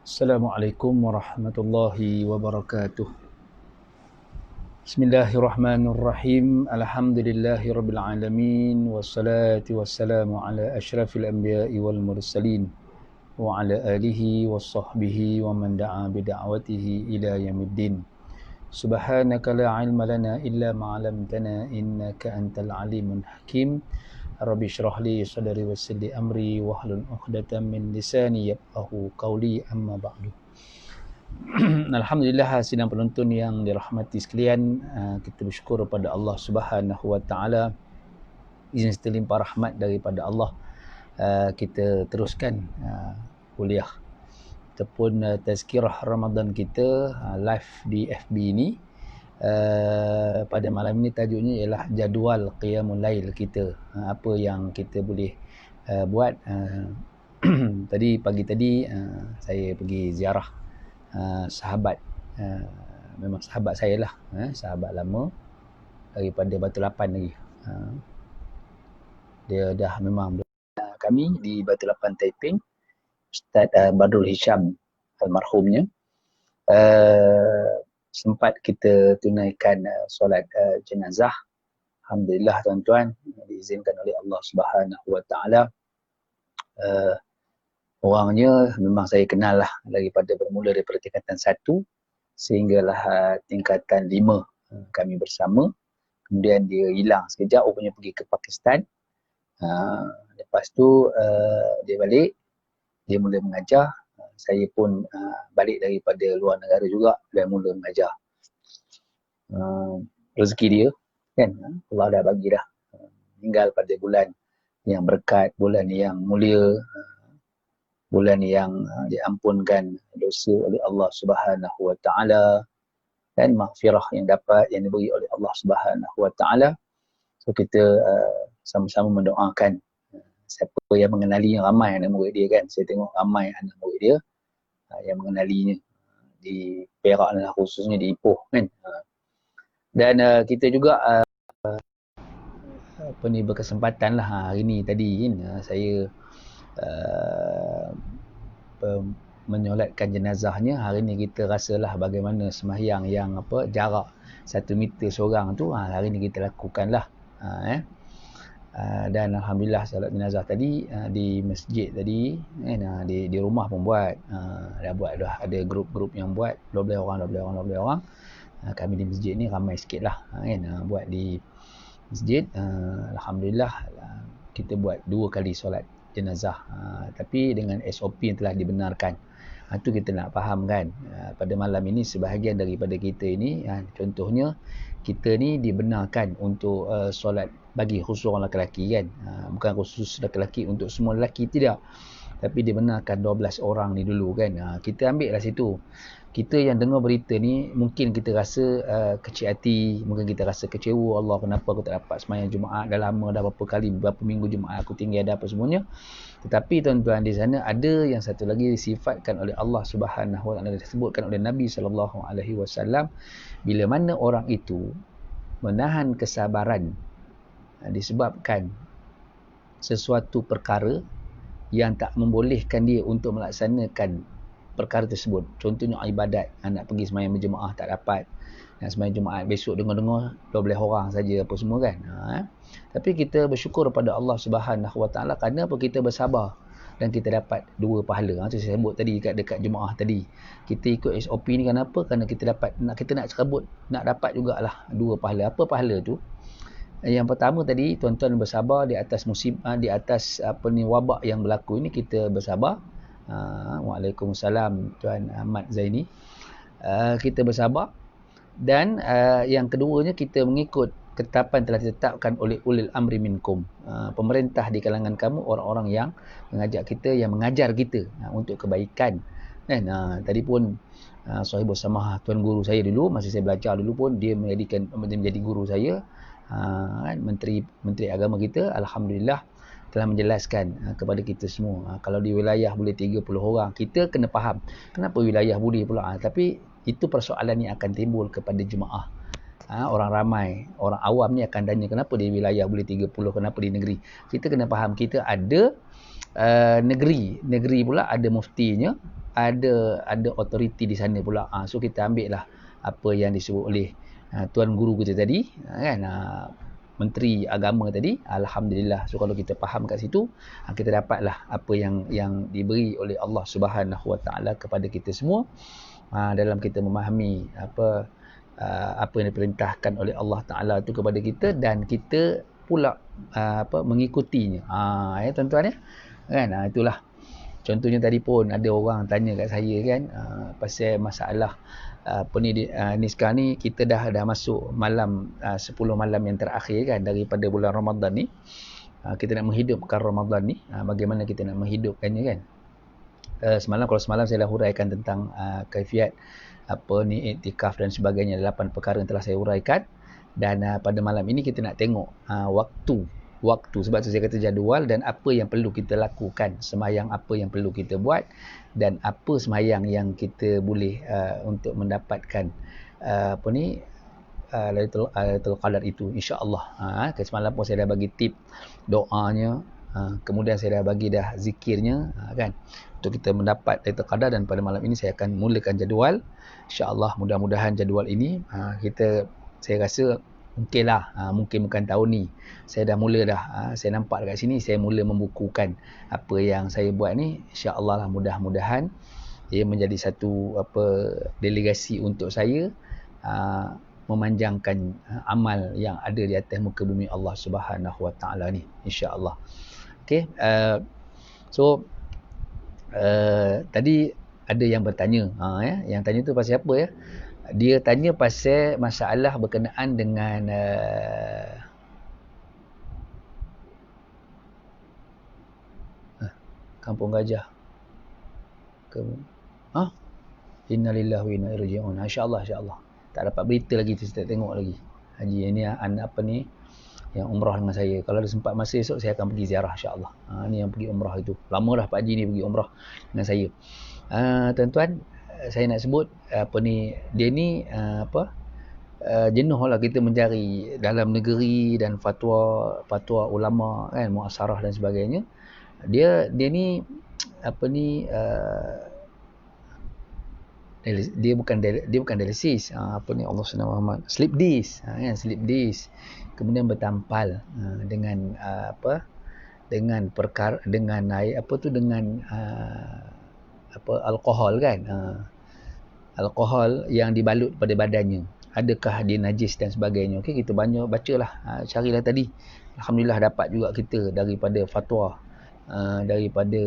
Assalamualaikum warahmatullahi wabarakatuh. Bismillahirrahmanirrahim. Alhamdulillahirabbil alamin wassalatu wassalamu ala asyrafil anbiya'i wal mursalin wa ala alihi washabbihi wa man da'a bi da'watihi ila yaumiddin. Subhanaka la ilma lana illa ma 'allamtana innaka antal alimul hakim. Rabbi shrah li sadri wa yassir li amri wahlul 'uqdatam min lisani yafqahu qawli, amma ba'du. Alhamdulillah, sidang penonton yang dirahmati sekalian, kita bersyukur kepada Allah Subhanahu Wa Taala, izin serta limpah rahmat daripada Allah, kita teruskan kuliah ataupun tazkirah Ramadan kita live di FB ini. Pada malam ini tajuknya ialah jadual qiyamul lail kita, apa yang kita boleh buat. Tadi pagi tadi saya pergi ziarah sahabat, memang sahabat saya lah, sahabat lama daripada Batu Lapan lagi. Dia dah memang kami di Batu Lapan Taiping, Ustaz Badrul Hisham almarhumnya. Sempat kita tunaikan solat jenazah. Alhamdulillah tuan-tuan, diizinkan oleh Allah Subhanahu Wa Taala. Orangnya memang saya kenal lah daripada bermula daripada tingkatan 1 sehinggalah tingkatan 5 kami bersama. Kemudian dia hilang sekejap, rupanya pergi ke Pakistan. Lepas tu dia balik, dia mula mengajar. Saya pun balik daripada luar negara juga dan mula mengajar. Rezeki dia kan, Allah dah bagi dah. Tinggal pada bulan yang berkat, bulan yang mulia, bulan yang diampunkan dosa oleh Allah Subhanahu Wa Taala dan maghfirah yang diberi oleh Allah Subhanahu Wa Taala. So kita sama-sama mendoakan siapa yang mengenali, ramai anak murid dia kan. Saya tengok ramai anak murid dia yang mengenalinya di Perak dan khususnya di Ipoh kan. Dan kita juga berkesempatan lah hari ni tadi kan, saya menyolatkan jenazahnya. Hari ni kita rasalah bagaimana sembahyang yang jarak 1 meter seorang tu, hari ni kita lakukan lah. Dan Alhamdulillah solat jenazah tadi di masjid tadi, di rumah pun buat, dah ada grup-grup yang buat 12 orang. Kami di masjid ni ramai sikit lah buat di masjid. Alhamdulillah kita buat 2 kali solat jenazah, tapi dengan SOP yang telah dibenarkan. Itu kita nak faham kan. Pada malam ini sebahagian daripada kita ini, contohnya kita ni dibenarkan untuk solat bagi khusus orang lelaki kan, bukan khusus lelaki untuk semua lelaki, tidak, tapi dibenarkan 12 orang ni dulu kan. Kita ambil lah situ. Kita yang dengar berita ni mungkin kita rasa kecil hati, mungkin kita rasa kecewa, Allah kenapa aku tak dapat sembahyang Jumaat, dah lama dah berapa minggu Jumaat aku tinggal, ada apa semuanya. Tetapi tuan-tuan, di sana ada yang satu lagi disifatkan oleh Allah Subhanahu Wa Taala, disebutkan oleh Nabi sallallahu alaihi wasallam, bila mana orang itu menahan kesabaran disebabkan sesuatu perkara yang tak membolehkan dia untuk melaksanakan perkara tersebut. Contohnya ibadat, nak pergi sembahyang berjemaah tak dapat, nak sembahyang Jumaat besok dengar-dengar 12 orang saja apa semua kan. Tapi kita bersyukur kepada Allah Subhanahu Wa Taala kerana apa, kita bersabar dan kita dapat 2 pahala. Itu saya sebut tadi dekat jemaah tadi. Kita ikut SOP ni kenapa? Kerana kita nak cerebut, nak dapat jugalah 2 pahala. Apa pahala tu? Yang pertama tadi, tuan-tuan bersabar di atas musibah, di atas wabak yang berlaku ini, kita bersabar. Waalaikumsalam Tuan Ahmad Zaini. Kita bersabar. Dan yang keduanya, kita mengikut ketetapan telah ditetapkan oleh ulil amri minkum, pemerintah di kalangan kamu, orang-orang yang mengajak kita, yang mengajar kita untuk kebaikan. Tadi pun Sahibul Samah, tuan guru saya dulu, masa saya belajar dulu pun dia menjadi guru saya, menteri agama kita. Alhamdulillah telah menjelaskan kepada kita semua, kalau di wilayah boleh 30 orang, kita kena faham kenapa wilayah boleh pula. Tapi itu persoalan yang akan timbul kepada jemaah. Orang ramai, orang awam ni akan tanya kenapa di wilayah boleh 30, kenapa di negeri. Kita kena faham, kita ada negeri pula ada muftinya, ada authority di sana pula. So kita ambil lah apa yang disebut oleh tuan guru kita tadi, kan, menteri agama tadi. Alhamdulillah. So kalau kita faham kat situ, kita dapatlah apa yang diberi oleh Allah Subhanahu Wa Taala kepada kita semua, dalam kita memahami apa yang diperintahkan oleh Allah Taala itu kepada kita, dan kita pula mengikutinya. Ya tuan-tuan ya. Kan, itulah. Contohnya tadi pun ada orang tanya kat saya kan, pasal masalah ni sekarang ni kita dah masuk malam 10 malam yang terakhir kan daripada bulan Ramadan ni. Kita nak menghidupkan Ramadan ni, bagaimana kita nak menghidupkannya kan. Kalau semalam saya dah huraikan tentang kaifiat iktikaf dan sebagainya, 8 perkara yang telah saya huraikan. Dan pada malam ini kita nak tengok waktu. Sebab tu saya kata jadual, dan apa yang perlu kita lakukan, semayang apa yang perlu kita buat, dan apa semayang yang kita boleh untuk mendapatkan Lailatul Qadar itu, insya-Allah. Semalam pun saya dah bagi tip doanya, kemudian saya dah bagi dah zikirnya, kan, untuk kita mendapat Lailatul Qadar. Dan pada malam ini saya akan mulakan jadual, insya-Allah. Mudah-mudahan jadual ini saya rasa mungkin bukan tahun ni, saya dah mula dah, saya nampak dekat sini, saya mula membukukan apa yang saya buat ni, insya-Allah lah. Mudah-mudahan ia menjadi satu delegasi untuk saya memanjangkan amal yang ada di atas muka bumi Allah Subhanahu Wa Taala ni, insya-Allah. Okey, tadi ada yang bertanya, yang tanya tu pasal apa ya? Dia tanya pasal masalah berkenaan dengan Kampung Gajah. Innalillahi wa inna ilaihi raji'un. Insya-Allah. Tak dapat berita lagi, saya tak tengok lagi. Haji ini yang umrah dengan saya. Kalau ada sempat masa esok saya akan pergi ziarah, insya-Allah. Ni yang pergi umrah itu. Lama dah Pak Haji ni pergi umrah dengan saya. Tuan-tuan, saya nak sebut dia ni jenuh lah kita mencari dalam negeri dan fatwa ulama kan, muasarah dan sebagainya. Dia ni dia bukan dialisis, Allah SWT Muhammad, slip disc, kan, slip disc. Kemudian bertampal dengan dengan perkara, dengan alkohol kan, alkohol yang dibalut pada badannya, adakah dia najis dan sebagainya. Okey, kita banyak bacalah, carilah tadi. Alhamdulillah dapat juga kita daripada fatwa daripada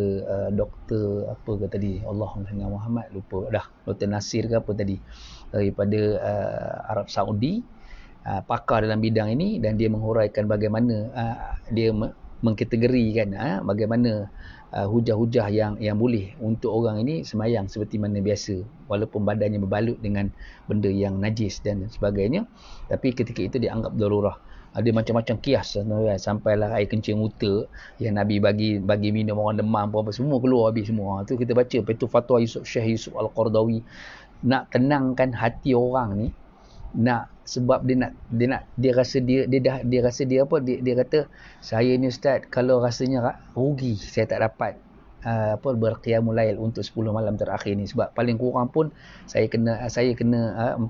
doktor apa ke tadi, Allahumma Muhammad, lupa dah, Dr. Nasir ke apa tadi, daripada Arab Saudi, pakar dalam bidang ini, dan dia menghuraikan bagaimana dia mengkategorikan bagaimana hujah-hujah yang boleh untuk orang ini semayang seperti mana biasa, walaupun badannya berbalut dengan benda yang najis dan sebagainya. Tapi ketika itu dianggap darurah. Ada macam-macam kias, sampailah air kencing muta yang Nabi bagi minum orang demam apa semua keluar habis semua. Tu kita baca itu fatwa Syekh Yusuf Al-Qaradawi, nak tenangkan hati orang ni, sebab dia kata, saya ni ustaz, kalau rasanya rugi saya tak dapat berqiyamul lail untuk 10 malam terakhir ni, sebab paling kurang pun saya kena 4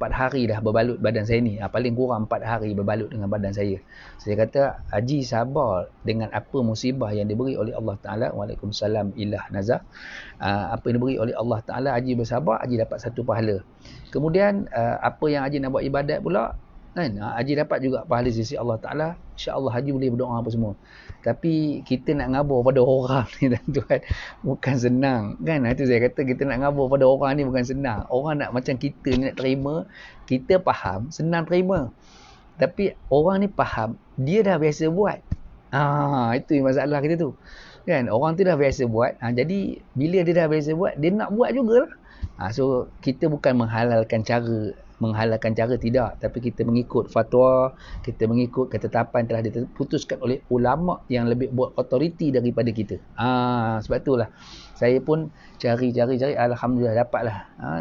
hari dah berbalut badan saya ni, paling kurang 4 hari berbalut dengan badan saya. Saya kata, Haji sabar dengan apa musibah yang diberi oleh Allah Taala. Waalaikumsalam ilah nazar. Apa yang diberi oleh Allah Taala, Haji bersabar, Haji dapat satu pahala. Kemudian apa yang Haji nak buat ibadat pula kan, Haji dapat juga pahala sisi Allah Taala. Insya-Allah Haji boleh berdoa apa semua. Tapi kita nak ngabur pada orang ni tuan-tuan, bukan senang kan. Itu saya kata, kita nak ngabur pada orang ni bukan senang. Orang nak macam kita ni nak terima, kita faham, senang terima. Tapi orang ni faham, dia dah biasa buat. Itu masalah kita tu. Kan, orang tu dah biasa buat. Jadi bila dia dah biasa buat, dia nak buat jugalah. So kita bukan menghalalkan cara tidak, tapi kita mengikut fatwa, kita mengikut ketetapan telah diputuskan oleh ulama yang lebih buat authority daripada kita. Sebab itulah saya pun cari, alhamdulillah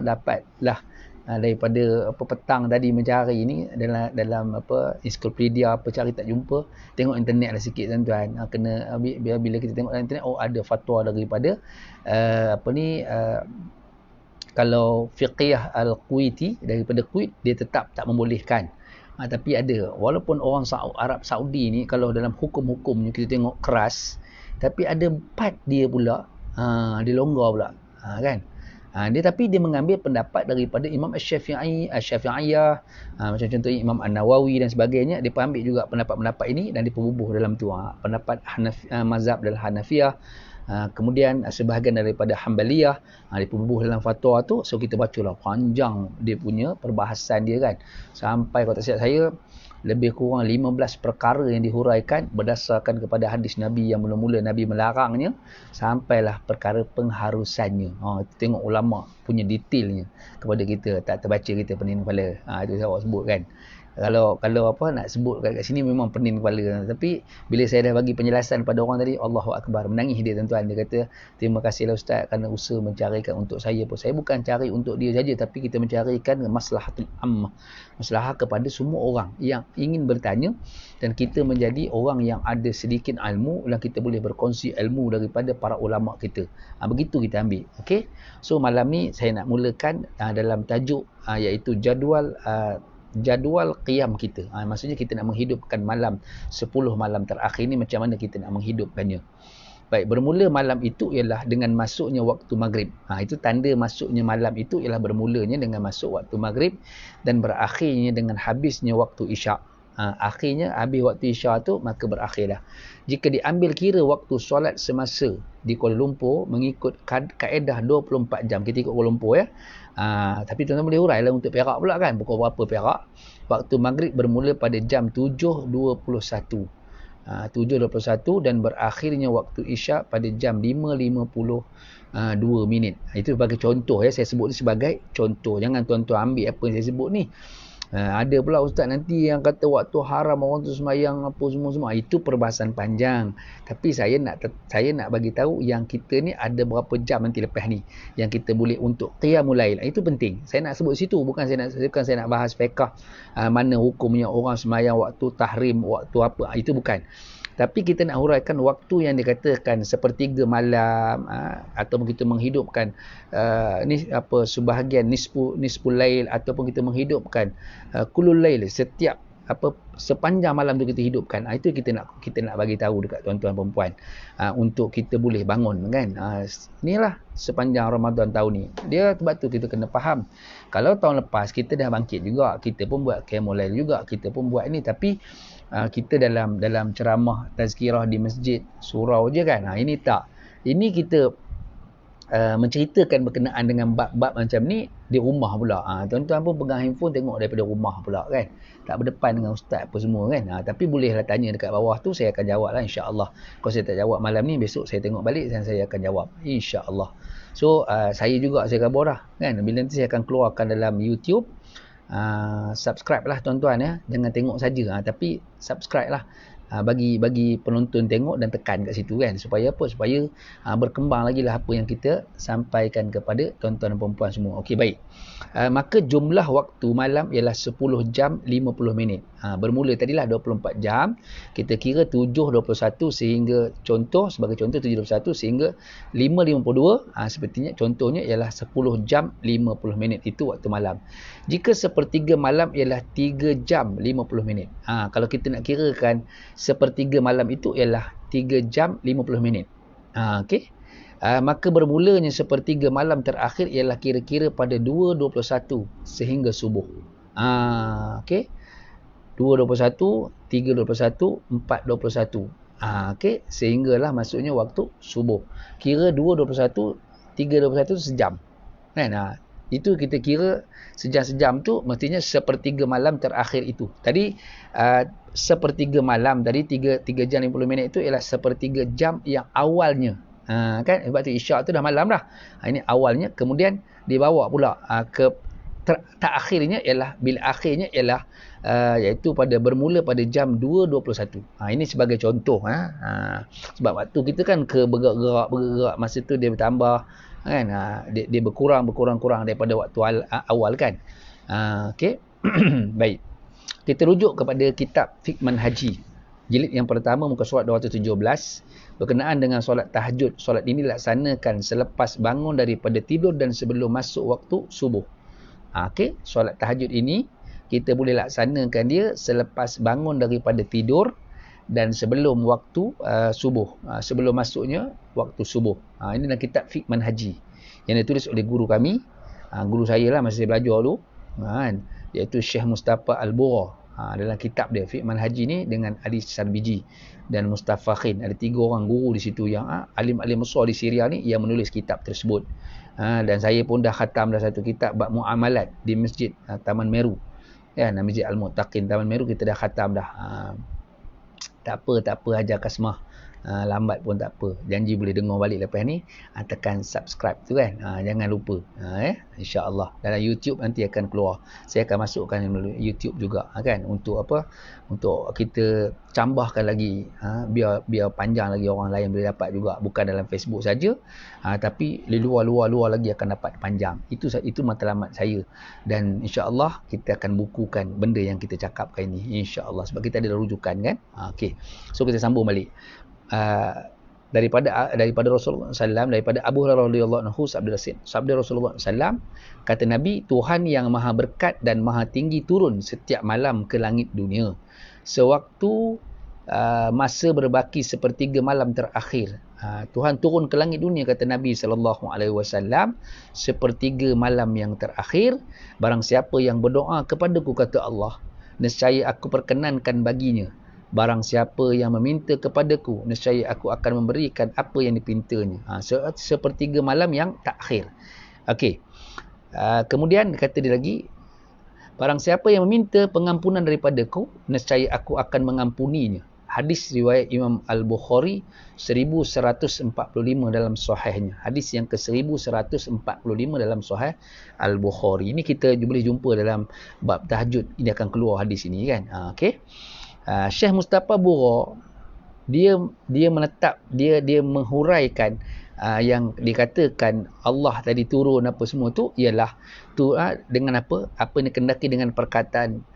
dapatlah daripada apa petang tadi mencari ni dalam apa ensiklopedia apa cari tak jumpa, tengok internet lah sikit tuan-tuan. Kena bila kita tengok dalam internet, ada fatwa daripada kalau Fiqhiyah Al-Kuwaiti daripada Kuwait, dia tetap tak membolehkan. Tapi ada, walaupun orang Arab Saudi ni kalau dalam hukum-hukumnya kita tengok keras, tapi ada part dia pula dia longgar pula, kan. Tapi dia mengambil pendapat daripada Imam Syafi'iyah, macam contohnya Imam An-Nawawi dan sebagainya. Dia ambil juga pendapat-pendapat ini dan diperbubuh dalam tu, pendapat mazhab dalam Hanafiyah. Kemudian sebahagian daripada Hanbaliyah diperbubuh dalam fatwa tu. So kita bacalah panjang dia punya perbahasan dia, kan, sampai kalau tak silap saya lebih kurang 15 perkara yang dihuraikan berdasarkan kepada hadis Nabi yang mula-mula Nabi melarangnya, sampailah perkara pengharusannya. Tengok ulama punya detailnya kepada kita, tak terbaca kita pening kepala. Itu saya awak sebut, kan. Kalau apa nak sebut kat sini memang pening kepala. Tapi bila saya dah bagi penjelasan pada orang tadi, Allahu Akbar, menangis dia tuan-tuan. Dia kata, terima kasihlah Ustaz kerana usaha mencarikan untuk saya pun. Saya bukan cari untuk dia saja, tapi kita mencarikan maslahatul ammah, maslahah kepada semua orang yang ingin bertanya, dan kita menjadi orang yang ada sedikit ilmu dan kita boleh berkongsi ilmu daripada para ulama kita. Begitu kita ambil. Okey. So malam ni saya nak mulakan dalam tajuk iaitu jadual qiyam kita. Maksudnya kita nak menghidupkan malam 10 malam terakhir ni, macam mana kita nak menghidupkannya. Baik, bermula malam itu ialah dengan masuknya waktu maghrib. Itu tanda masuknya malam itu ialah bermulanya dengan masuk waktu maghrib dan berakhirnya dengan habisnya waktu isyak. Akhirnya habis waktu isyak tu, maka berakhirlah. Jika diambil kira waktu solat semasa di Kuala Lumpur mengikut kaedah 24 jam, kita ikut Kuala Lumpur, ya. Tapi tuan-tuan boleh urailah untuk Perak pula, kan. Pukul berapa Perak? Waktu maghrib bermula pada jam 7.21. 7.21 dan berakhirnya waktu isyak pada jam 5.52 minit. Itu sebagai contoh, ya. Saya sebut ni sebagai contoh. Jangan tuan-tuan ambil apa yang saya sebut ni. Ada pula ustaz nanti yang kata waktu haram orang tu sembahyang apa semua. Itu perbahasan panjang. Tapi saya nak bagi tahu yang kita ni ada berapa jam nanti lepas ni yang kita boleh untuk qiyamul lail. Itu penting. Saya nak sebut situ, bukan saya nak bahas fiqh mana hukumnya orang sembahyang waktu tahrim, waktu apa. Itu bukan. Tapi kita nak huraikan waktu yang dikatakan sepertiga malam, ataupun kita menghidupkan sebahagian nisful lail, ataupun kita menghidupkan kulul lail, setiap sepanjang malam tu kita hidupkan. Itu kita nak bagi tahu dekat tuan-tuan perempuan, untuk kita boleh bangun, kan. Inilah sepanjang Ramadan tahun ni. Dia sebab tu kita kena faham. Kalau tahun lepas kita dah bangkit juga, kita pun buat qiyamul lail juga, kita pun buat ni, tapi kita dalam ceramah tazkirah di masjid surau je, kan. Ini tak. Ini kita menceritakan berkenaan dengan bab-bab macam ni di rumah pula. Tuan-tuan pun pegang handphone tengok daripada rumah pula, kan. Tak berdepan dengan ustaz apa semua, kan. Tapi bolehlah tanya dekat bawah tu, saya akan jawab lah, insya-Allah. Kalau saya tak jawab malam ni, besok saya tengok balik dan saya akan jawab, insya-Allah. So saya juga saya khabar dah, kan. Bila nanti saya akan keluarkan dalam YouTube, subscribe lah tuan-tuan, ya. Jangan tengok saja, tapi subscribe lah. Bagi penonton tengok dan tekan kat situ, kan. Supaya apa? Supaya berkembang lagi lah apa yang kita sampaikan kepada tuan-tuan dan perempuan semua. Okey, baik. Maka jumlah waktu malam ialah 10 jam 50 minit. Bermula tadilah 24 jam. Kita kira 7.21 sehingga sebagai contoh 7.21 sehingga 5.52. Sepertinya contohnya ialah 10 jam 50 minit. Itu waktu malam. Jika sepertiga malam ialah 3 jam 50 minit. Kalau kita nak kirakan sepertiga malam itu ialah 3 jam 50 minit. Okey. Maka bermulanya sepertiga malam terakhir ialah kira-kira pada 2.21 sehingga subuh. Okey. 2.21, 3.21, 4.21. Okey, sehinggalah masuknya waktu subuh. Kira 2.21, 3.21 sejam. Kan? Itu kita kira sejam-sejam tu mestinya sepertiga malam terakhir itu. Tadi sepertiga malam, tadi 3 jam 50 minit itu ialah sepertiga jam yang awalnya. Kan? Sebab tu isyak tu dah malam dah. Ini awalnya, kemudian dibawa pula ke terakhirnya ialah, bila akhirnya ialah iaitu bermula pada jam 2.21. Ini sebagai contoh. Sebab waktu kita kan bergerak masa tu dia bertambah. kan. Dia berkurang daripada waktu awal kan. Okey. Baik, kita rujuk kepada kitab Fiqh Manhaji jilid yang pertama muka surat 217 berkenaan dengan solat tahajud. Solat ini dilaksanakan selepas bangun daripada tidur dan sebelum masuk waktu subuh. Okey, solat tahajud ini kita boleh laksanakan dia selepas bangun daripada tidur dan sebelum waktu subuh, sebelum masuknya waktu subuh. Ini dalam kitab Fiqh Manhaji yang ditulis oleh guru kami, guru saya lah masa saya belajar dulu, kan, iaitu Syekh Mustafa Al-Bura. Dalam kitab dia Fiqh Manhaji ni dengan Ali Sarbiji dan Mustafa Khin, ada 3 orang guru di situ yang alim-alim besar di Syria ni yang menulis kitab tersebut. Dan saya pun dah khatam dah satu kitab bab muamalat di Masjid Taman Meru, ya, Masjid Al-Muttaqin Taman Meru, kita dah khatam dah. Tak apa Hajar Kasmah, lambat pun tak apa, janji boleh dengar balik lepas ni. Tekan subscribe tu kan, jangan lupa. InsyaAllah dalam YouTube nanti akan keluar, saya akan masukkan melalui YouTube juga, kan, untuk apa, untuk kita tambahkan lagi, biar panjang lagi, orang lain boleh dapat juga, bukan dalam Facebook saja, tapi di luar lagi akan dapat panjang. Itu matlamat saya, dan insyaAllah kita akan bukukan benda yang kita cakapkan ini, insyaAllah, sebab kita ada rujukan kan. Okey, so kita sambung balik. Daripada Rasulullah SAW, daripada Abu Hurairah radhiyallahu anhu, sabda Rasulullah SAW, kata Nabi, Tuhan yang maha berkat dan maha tinggi turun setiap malam ke langit dunia sewaktu masa berbaki sepertiga malam terakhir. Tuhan turun ke langit dunia, kata Nabi SAW, sepertiga malam yang terakhir. Barang siapa yang berdoa kepadaku, kata Allah, nescaya aku perkenankan baginya. Barang siapa yang meminta kepadaku, nescaya aku akan memberikan apa yang dipintanya. Sepertiga malam yang takhir. Okey. Kemudian kata dia lagi, barang siapa yang meminta pengampunan daripadaku, nescaya aku akan mengampuninya. Hadis riwayat Imam Al-Bukhari 1145 dalam sahihnya. Hadis yang ke-1145 dalam sahih Al-Bukhari. Ini kita boleh jumpa dalam bab tahajud. Ini akan keluar hadis ini kan. Okey. Syekh Mustafa Bura, dia menetap, dia menghuraikan yang dikatakan Allah tadi turun apa semua tu ialah tu dengan apa yang dikendaki dengan perkataan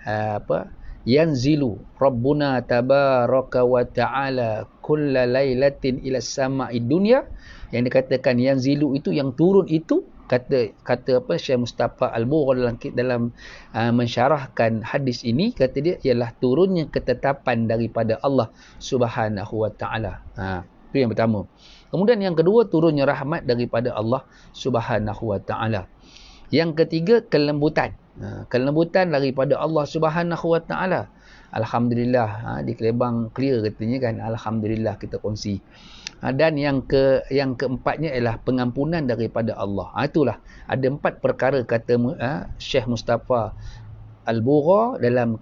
yanzilu rabbuna tabaraka wa ta'ala kulla lailatin ila sama'id dunya. Yang dikatakan yanzilu itu yang turun itu, kata Syekh Mustafa Al-Bura dalam mensyarahkan hadis ini, kata dia ialah turunnya ketetapan daripada Allah Subhanahu wa taala. Itu yang pertama. Kemudian yang kedua, turunnya rahmat daripada Allah Subhanahu wa taala. Yang ketiga, kelembutan. Kelembutan daripada Allah Subhanahu wa taala. Alhamdulillah, di Kelebang clear katanya kan. Alhamdulillah kita kongsi. Dan yang keempatnya ialah pengampunan daripada Allah. Itulah ada 4 perkara kata Syekh Mustafa Al-Bura dalam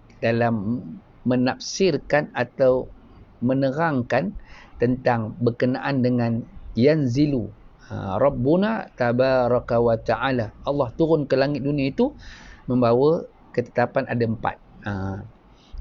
menafsirkan atau menerangkan tentang berkenaan dengan yanzilu Rabbuna tabaraka wa ta'ala. Allah turun ke langit dunia itu membawa ketetapan ada 4.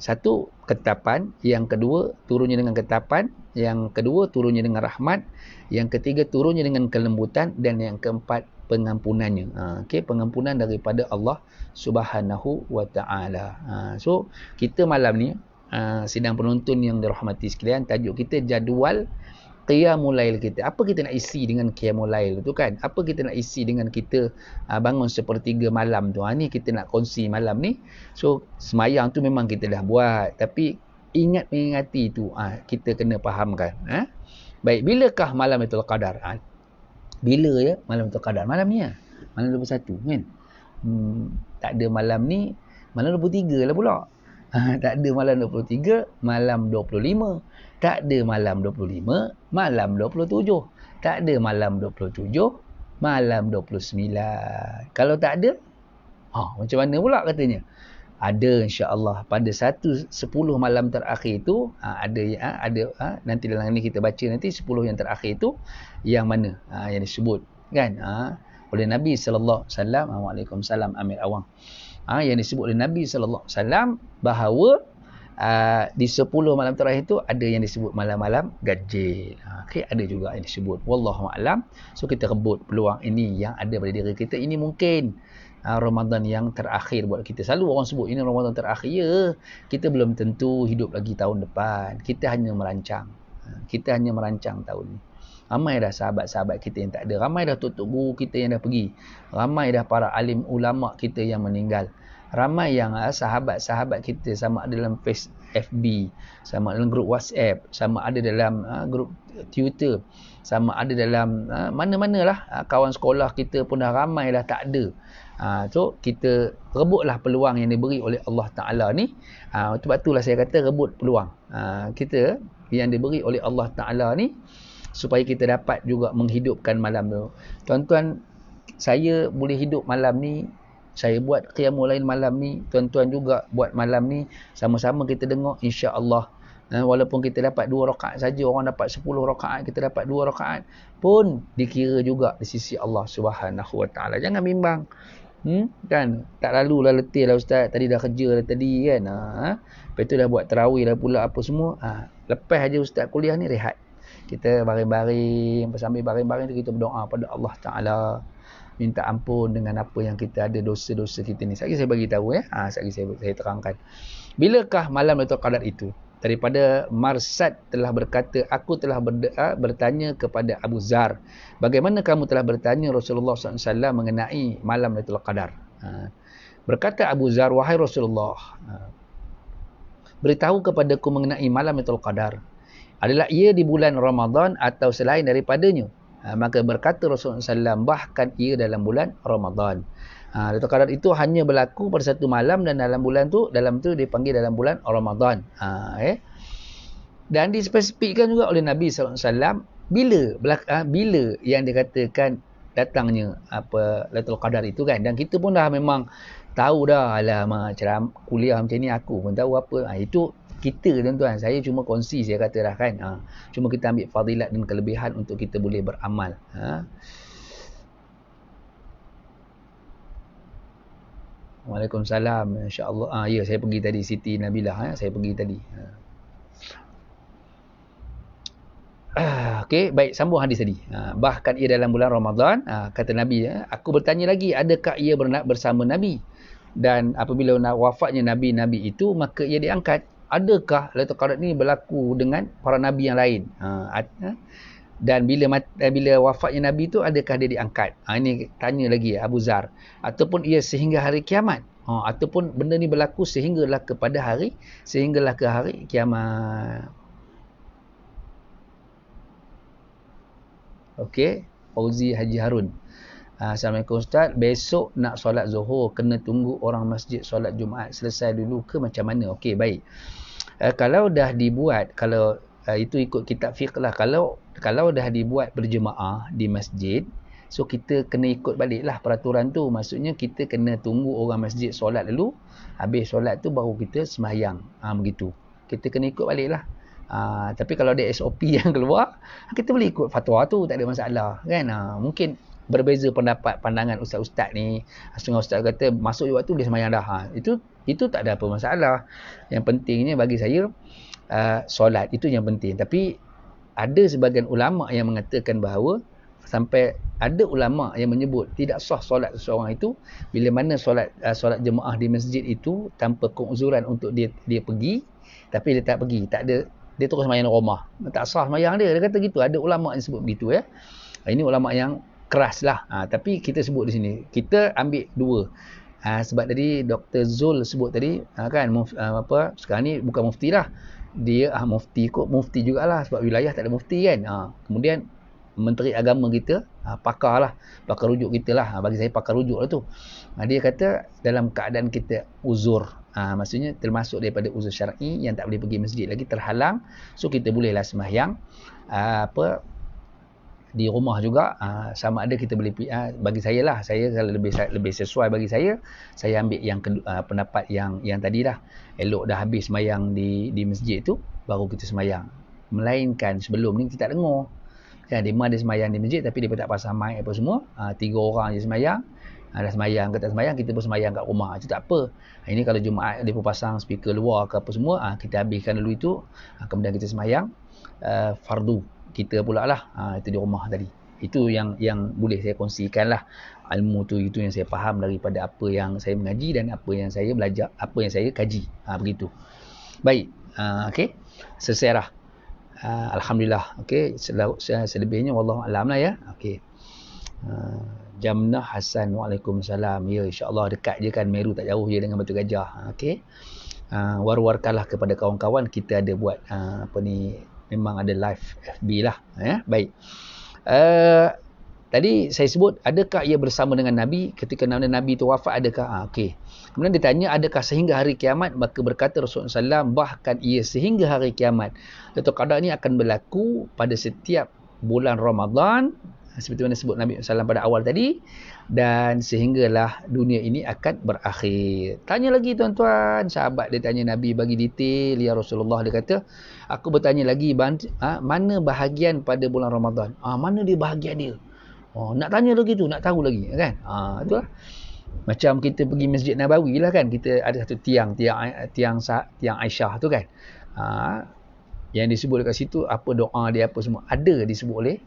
Satu, ketetapan. Yang kedua, turunnya dengan ketetapan. Yang kedua, turunnya dengan rahmat. Yang ketiga, turunnya dengan kelembutan. Dan yang keempat, pengampunannya. Okey, pengampunan daripada Allah Subhanahu wa taala. So, kita malam ni, sidang penonton yang dirahmati sekalian, tajuk kita jadual Qiyamul Lail kita. Apa kita nak isi dengan Qiyamul Lail tu kan? Apa kita nak isi dengan kita bangun sepertiga malam tu? Ni kita nak kongsi malam ni. So, semayang tu memang kita dah buat. Tapi, mengingati tu, kita kena fahamkan. Baik, bilakah malam Lailatul Qadar? Bila ya malam Lailatul Qadar? Malam ni lah. Malam 21 kan? Tak ada malam ni. Malam 23 lah pula. Tak ada malam 23, malam 25. Tak ada malam 25, malam 27. Tak ada malam 27, malam 29. Kalau tak ada, macam mana pula katanya? Ada insya-Allah pada 10 malam terakhir itu, ada nanti dalam ini kita baca nanti 10 yang terakhir itu yang mana yang disebut kan oleh Nabi sallallahu alaihi wasallam. Waalaikumsalam Amir Awang. Yang disebut oleh Nabi sallallahu alaihi wasallam bahawa di 10 malam terakhir tu ada yang disebut malam-malam ganjil. Okay, ada juga yang disebut. Wallahu a'lam. So kita rebut peluang ini yang ada pada diri kita. Ini mungkin Ramadan yang terakhir buat kita. Selalu orang sebut ini Ramadan terakhir. Ya, kita belum tentu hidup lagi tahun depan. Kita hanya merancang. Kita hanya merancang tahun ni. Ramai dah sahabat-sahabat kita yang tak ada. Ramai dah tok guru kita yang dah pergi. Ramai dah para alim ulama kita yang meninggal. Ramai yang sahabat-sahabat kita sama ada dalam FB, sama dalam grup WhatsApp, sama ada dalam grup Twitter, sama ada dalam mana-manalah kawan sekolah kita pun dah ramai dah tak ada. So kita rebutlah peluang yang diberi oleh Allah Ta'ala ni. Sebab itulah saya kata rebut peluang kita yang diberi oleh Allah Ta'ala ni, supaya kita dapat juga menghidupkan malam tu. Tuan-tuan, saya boleh hidup malam ni, saya buat qiyamul lail malam ni, tuan-tuan juga buat malam ni, sama-sama kita dengar, insya-Allah. Walaupun kita dapat 2 rakaat saja, orang dapat 10 rakaat, kita dapat 2 rakaat pun dikira juga di sisi Allah Subhanahu Wa Taala. Jangan bimbang. Kan, tak lalulah letih lah ustaz, tadi dah kerja dah tadi kan. Lepas tu dah buat tarawih dah pula apa semua. Lepas aja ustaz kuliah ni rehat. Kita baring-baring, sambil baring-baring tu kita berdoa pada Allah Taala, minta ampun dengan apa yang kita ada, dosa-dosa kita ni. Sekali saya bagi tahu sekali saya terangkan. Bilakah malam Lailatul Qadar itu? Daripada Marsad telah berkata, aku telah bertanya kepada Abu Zar, bagaimana kamu telah bertanya Rasulullah SAW mengenai malam Lailatul Qadar? Berkata Abu Zar, wahai Rasulullah, beritahu kepadaku mengenai malam Lailatul Qadar. Adalah ia di bulan Ramadan atau selain daripadanya? Maka berkata Rasulullah SAW, bahkan ia dalam bulan Ramadan. Lailatul Qadar itu hanya berlaku pada satu malam, dan dalam tu dipanggil dalam bulan Ramadan. Dan dispesifikkan juga oleh Nabi SAW bila yang dikatakan datangnya Lailatul Qadar itu kan. Dan kita pun dah memang tahu dah, alamak macam kuliah macam ni aku pun tahu apa. Itu kita tuan-tuan, saya cuma kongsi, saya kata dah kan. Cuma kita ambil fadilat dan kelebihan untuk kita boleh beramal. Waalaikumsalam, insya-Allah. Ya, saya pergi tadi Siti Nabilah, saya pergi tadi. Okey, baik, sambung hadis tadi. Bahkan ia dalam bulan Ramadan, kata Nabi, aku bertanya lagi, adakah ia bersama Nabi? Dan apabila wafatnya Nabi-Nabi itu, maka ia diangkat. Adakah Lailatul Qadar ni berlaku dengan para Nabi yang lain? Dan bila wafatnya Nabi itu, adakah dia diangkat? Ini tanya lagi Abu Zar. Ataupun ia sehingga hari kiamat? Ataupun benda ni berlaku sehinggalah ke hari kiamat. Okey, Fauzi Haji Harun. Assalamualaikum Ustaz, besok nak solat Zuhur, kena tunggu orang masjid solat Jumaat selesai dulu ke macam mana? Okey, baik. Kalau dah dibuat, kalau itu ikut kitab fiqh lah, kalau dah dibuat berjemaah di masjid, so kita kena ikut baliklah peraturan tu. Maksudnya kita kena tunggu orang masjid solat dulu, habis solat tu baru kita sembahyang. Begitu. Kita kena ikut baliklah. Tapi kalau ada SOP yang keluar, kita boleh ikut fatwa tu, tak ada masalah kan. Mungkin berbeza pandangan ustaz-ustaz ni. Setengah ustaz kata masuk waktu dia sembahyang dah. Itu tak ada apa masalah. Yang pentingnya bagi saya, solat itu yang penting. Tapi ada sebahagian ulama yang mengatakan bahawa, sampai ada ulama yang menyebut tidak sah solat seseorang itu bila mana solat jemaah di masjid itu tanpa keuzuran untuk dia pergi, tapi dia tak pergi, tak ada, dia terus sembahyang rumah, tak sah sembahyang dia kata gitu. Ada ulama yang sebut begitu ya. Ini ulama yang keras lah. Tapi kita sebut di sini, kita ambil dua. Sebab tadi Dr. Zul sebut tadi kan, sekarang ni bukan mufti lah, dia mufti jugalah, sebab wilayah tak ada mufti kan. Kemudian Menteri Agama kita, pakar rujuk kita lah. Bagi saya pakar rujuk lah tu. Dia kata dalam keadaan kita uzur, maksudnya termasuk daripada uzur syar'i yang tak boleh pergi masjid lagi, terhalang, so kita bolehlah sembahyang di rumah juga. Sama ada kita boleh, bagi saya lah, saya kalau lebih sesuai bagi saya ambil yang pendapat yang tadi dah, elok dah habis sembahyang di masjid tu baru kita sembahyang. Melainkan sebelum ni kita tak dengar kan, dia ada sembahyang di masjid tapi dia tak pasang mic apa semua, 3 orang je sembahyang, Dah semayang ke tak semayang, kita pun semayang kat rumah. Itu tak apa. Ini kalau Jumaat dia pun pasang speaker luar ke apa semua, kita habiskan dulu itu, kemudian kita semayang fardu kita pula lah, itu di rumah tadi. Itu yang boleh saya kongsikan lah. Ilmu tu itu yang saya faham daripada apa yang saya mengaji dan apa yang saya belajar, apa yang saya kaji. Begitu. Baik. Okey. Selesai dah. Alhamdulillah. Okey. Selebihnya wallahu alam lah ya. Okey. Jamnah Hasan, waalaikumsalam. Ya, insyaAllah dekat je kan, Meru tak jauh je dengan Batu Gajah. Okey. War-warkanlah kepada kawan-kawan, kita ada buat memang ada live FB lah. Baik. Tadi saya sebut, adakah ia bersama dengan Nabi ketika Nabi itu wafat, adakah? Okey. Kemudian ditanya, adakah sehingga hari kiamat? Maka berkata Rasulullah SAW, bahkan ia sehingga hari kiamat. Lailatul Qadar ini akan berlaku pada setiap bulan Ramadan, seperti mana sebut Nabi SAW pada awal tadi, dan sehinggalah dunia ini akan berakhir. Tanya lagi tuan-tuan, sahabat dia tanya Nabi bagi detail. Ya Rasulullah, dia kata, aku bertanya lagi, mana bahagian pada bulan Ramadan? Mana dia bahagian dia? Nak tanya lagi tu, nak tahu lagi kan? Itulah. Macam kita pergi Masjid Nabawi lah kan, kita ada satu tiang Aisyah tu kan. Yang disebut dekat situ, apa doa dia apa semua ada disebut oleh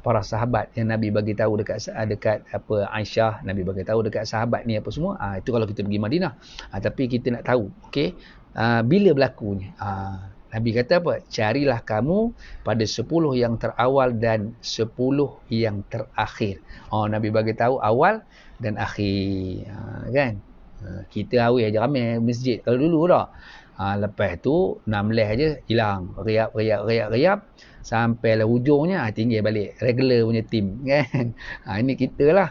para sahabat yang Nabi bagi tahu dekat apa Aisyah, Nabi bagi tahu dekat sahabat ni apa semua. Itu kalau kita pergi Madinah. Tapi kita nak tahu, okey, bila berlakunya. Nabi kata apa? Carilah kamu pada 10 yang terawal dan 10 yang terakhir. Nabi bagi tahu awal dan akhir. Kan? Kita awal aja ramai masjid kalau dulu dah. Lepas tu 16 aja hilang. Riap sampailah hujungnya tinggal balik regular punya team kan. Ini kita lah.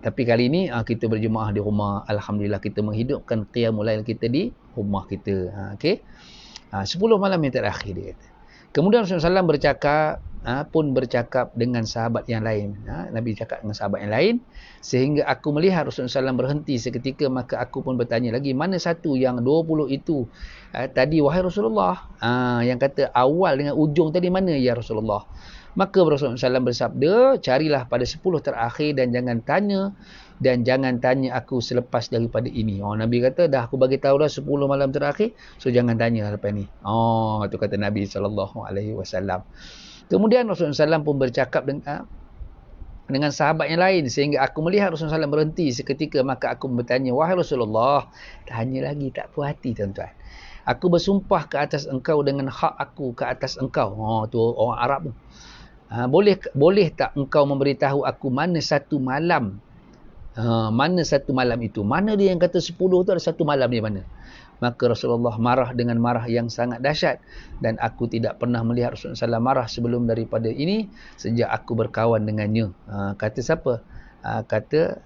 Tapi kali ni kita berjemaah di rumah. Alhamdulillah kita menghidupkan qiyamul lail kita di rumah kita. Okey. 10 malam yang terakhir dia kata. Kemudian Rasulullah SAW bercakap dengan sahabat yang lain. Nabi cakap dengan sahabat yang lain, sehingga aku melihat Rasulullah SAW berhenti seketika, maka aku pun bertanya lagi, mana satu yang 20 itu tadi wahai Rasulullah? Yang kata awal dengan ujung tadi mana ya Rasulullah? Maka Rasulullah SAW bersabda, carilah pada 10 terakhir dan jangan tanya aku selepas daripada ini. Nabi kata, dah aku bagi tahu dah 10 malam terakhir, so jangan tanya lepas ni. Itu kata Nabi SAW. Kemudian Rasulullah SAW pun bercakap dengan sahabat yang lain, sehingga aku melihat Rasulullah SAW berhenti seketika, maka aku bertanya, wahai Rasulullah, tanya lagi tak puas hati tuan-tuan. Aku bersumpah ke atas engkau dengan hak aku ke atas engkau. Tu orang Arab tu. Boleh tak engkau memberitahu aku mana satu malam itu? Mana dia yang kata 10 tu ada satu malam dia mana? Maka Rasulullah marah dengan marah yang sangat dahsyat, dan aku tidak pernah melihat Rasulullah SAW marah sebelum daripada ini sejak aku berkawan dengannya. Kata siapa? Kata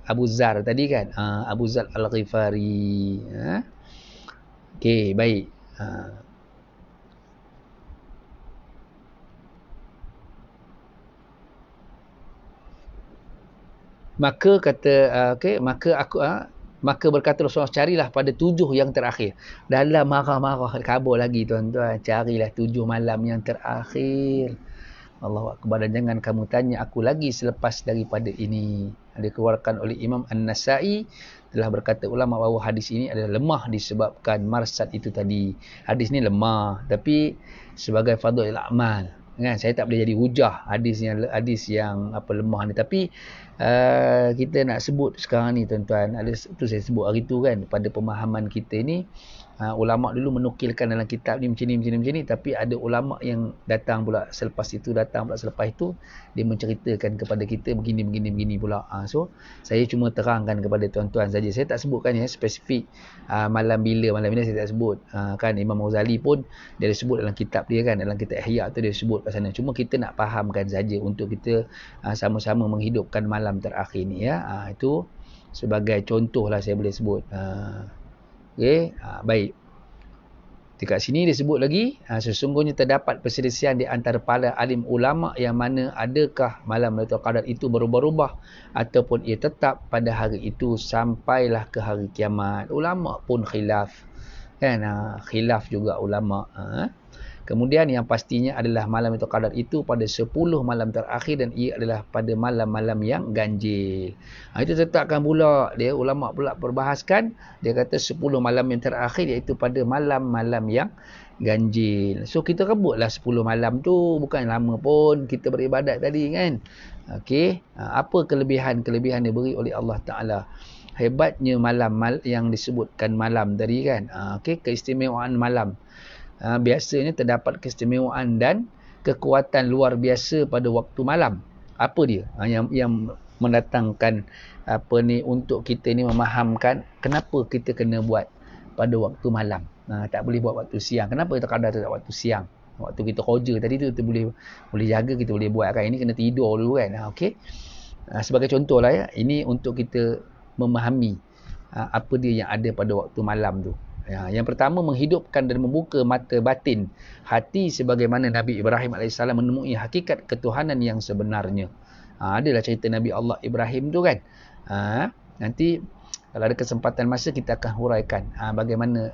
Abu Zar tadi kan, Abu Zar Al-Ghifari. Okey, baik. Maka kata maka berkata Rasulullah, carilah pada 7 yang terakhir. Dalam marah-marah kabur lagi tuan-tuan, carilah 7 malam yang terakhir. Allahu Akbar. Dan jangan kamu tanya aku lagi selepas daripada ini. Dikeluarkan oleh Imam An-Nasai. Telah berkata ulama bahawa hadis ini adalah lemah disebabkan marsad itu tadi. Hadis ni lemah, tapi sebagai fadhilul amal kan, saya tak boleh jadi hujah hadis yang lemah ni. Tapi kita nak sebut sekarang ni tuan-tuan, tu saya sebut hari tu kan, pada pemahaman kita ni, ulama dulu menukilkan dalam kitab ni macam ni, tapi ada ulama yang datang pula selepas itu, dia menceritakan kepada kita begini pula. So saya cuma terangkan kepada tuan-tuan saja, saya tak sebutkan spesifik malam bila saya tak sebut. Kan Imam Ghazali pun dia sebut dalam kitab dia kan, dalam kitab Ihya tu dia sebut kat sana. Cuma kita nak fahamkan saja untuk kita sama-sama menghidupkan malam terakhir ni ya. Itu sebagai contoh lah saya boleh sebut. Okey, baik. Dekat sini dia sebut lagi, sesungguhnya terdapat perselisihan di antara para alim ulama yang mana adakah malam Lailatul Qadar itu berubah-ubah ataupun ia tetap pada hari itu sampailah ke hari kiamat. Ulama pun khilaf. Kan? Khilaf juga ulama. Kemudian yang pastinya adalah malam itu qadar itu pada 10 malam terakhir dan ia adalah pada malam-malam yang ganjil. Itu tetapkan pula dia ulama pula perbahaskan, dia kata 10 malam yang terakhir iaitu pada malam-malam yang ganjil. So kita rebutlah 10 malam tu, bukan lama pun kita beribadat tadi kan. Okey, apa kelebihan-kelebihan diberi oleh Allah Taala? Hebatnya malam yang disebutkan malam tadi kan. Okey, keistimewaan malam. Biasanya terdapat keistimewaan dan kekuatan luar biasa pada waktu malam. Apa dia? Yang mendatangkan untuk kita ni memahamkan kenapa kita kena buat pada waktu malam. Tak boleh buat waktu siang. Kenapa kita kadang tak waktu siang? Waktu kita kerja tadi tu kita boleh jaga, kita boleh buat kan. Ini kena tidur dulu kan. Okey. Sebagai contohlah ya, ini untuk kita memahami apa dia yang ada pada waktu malam tu. Yang pertama, menghidupkan dan membuka mata batin hati sebagaimana Nabi Ibrahim AS menemui hakikat ketuhanan yang sebenarnya. Adalah cerita Nabi Allah Ibrahim tu kan. Nanti kalau ada kesempatan masa kita akan huraikan bagaimana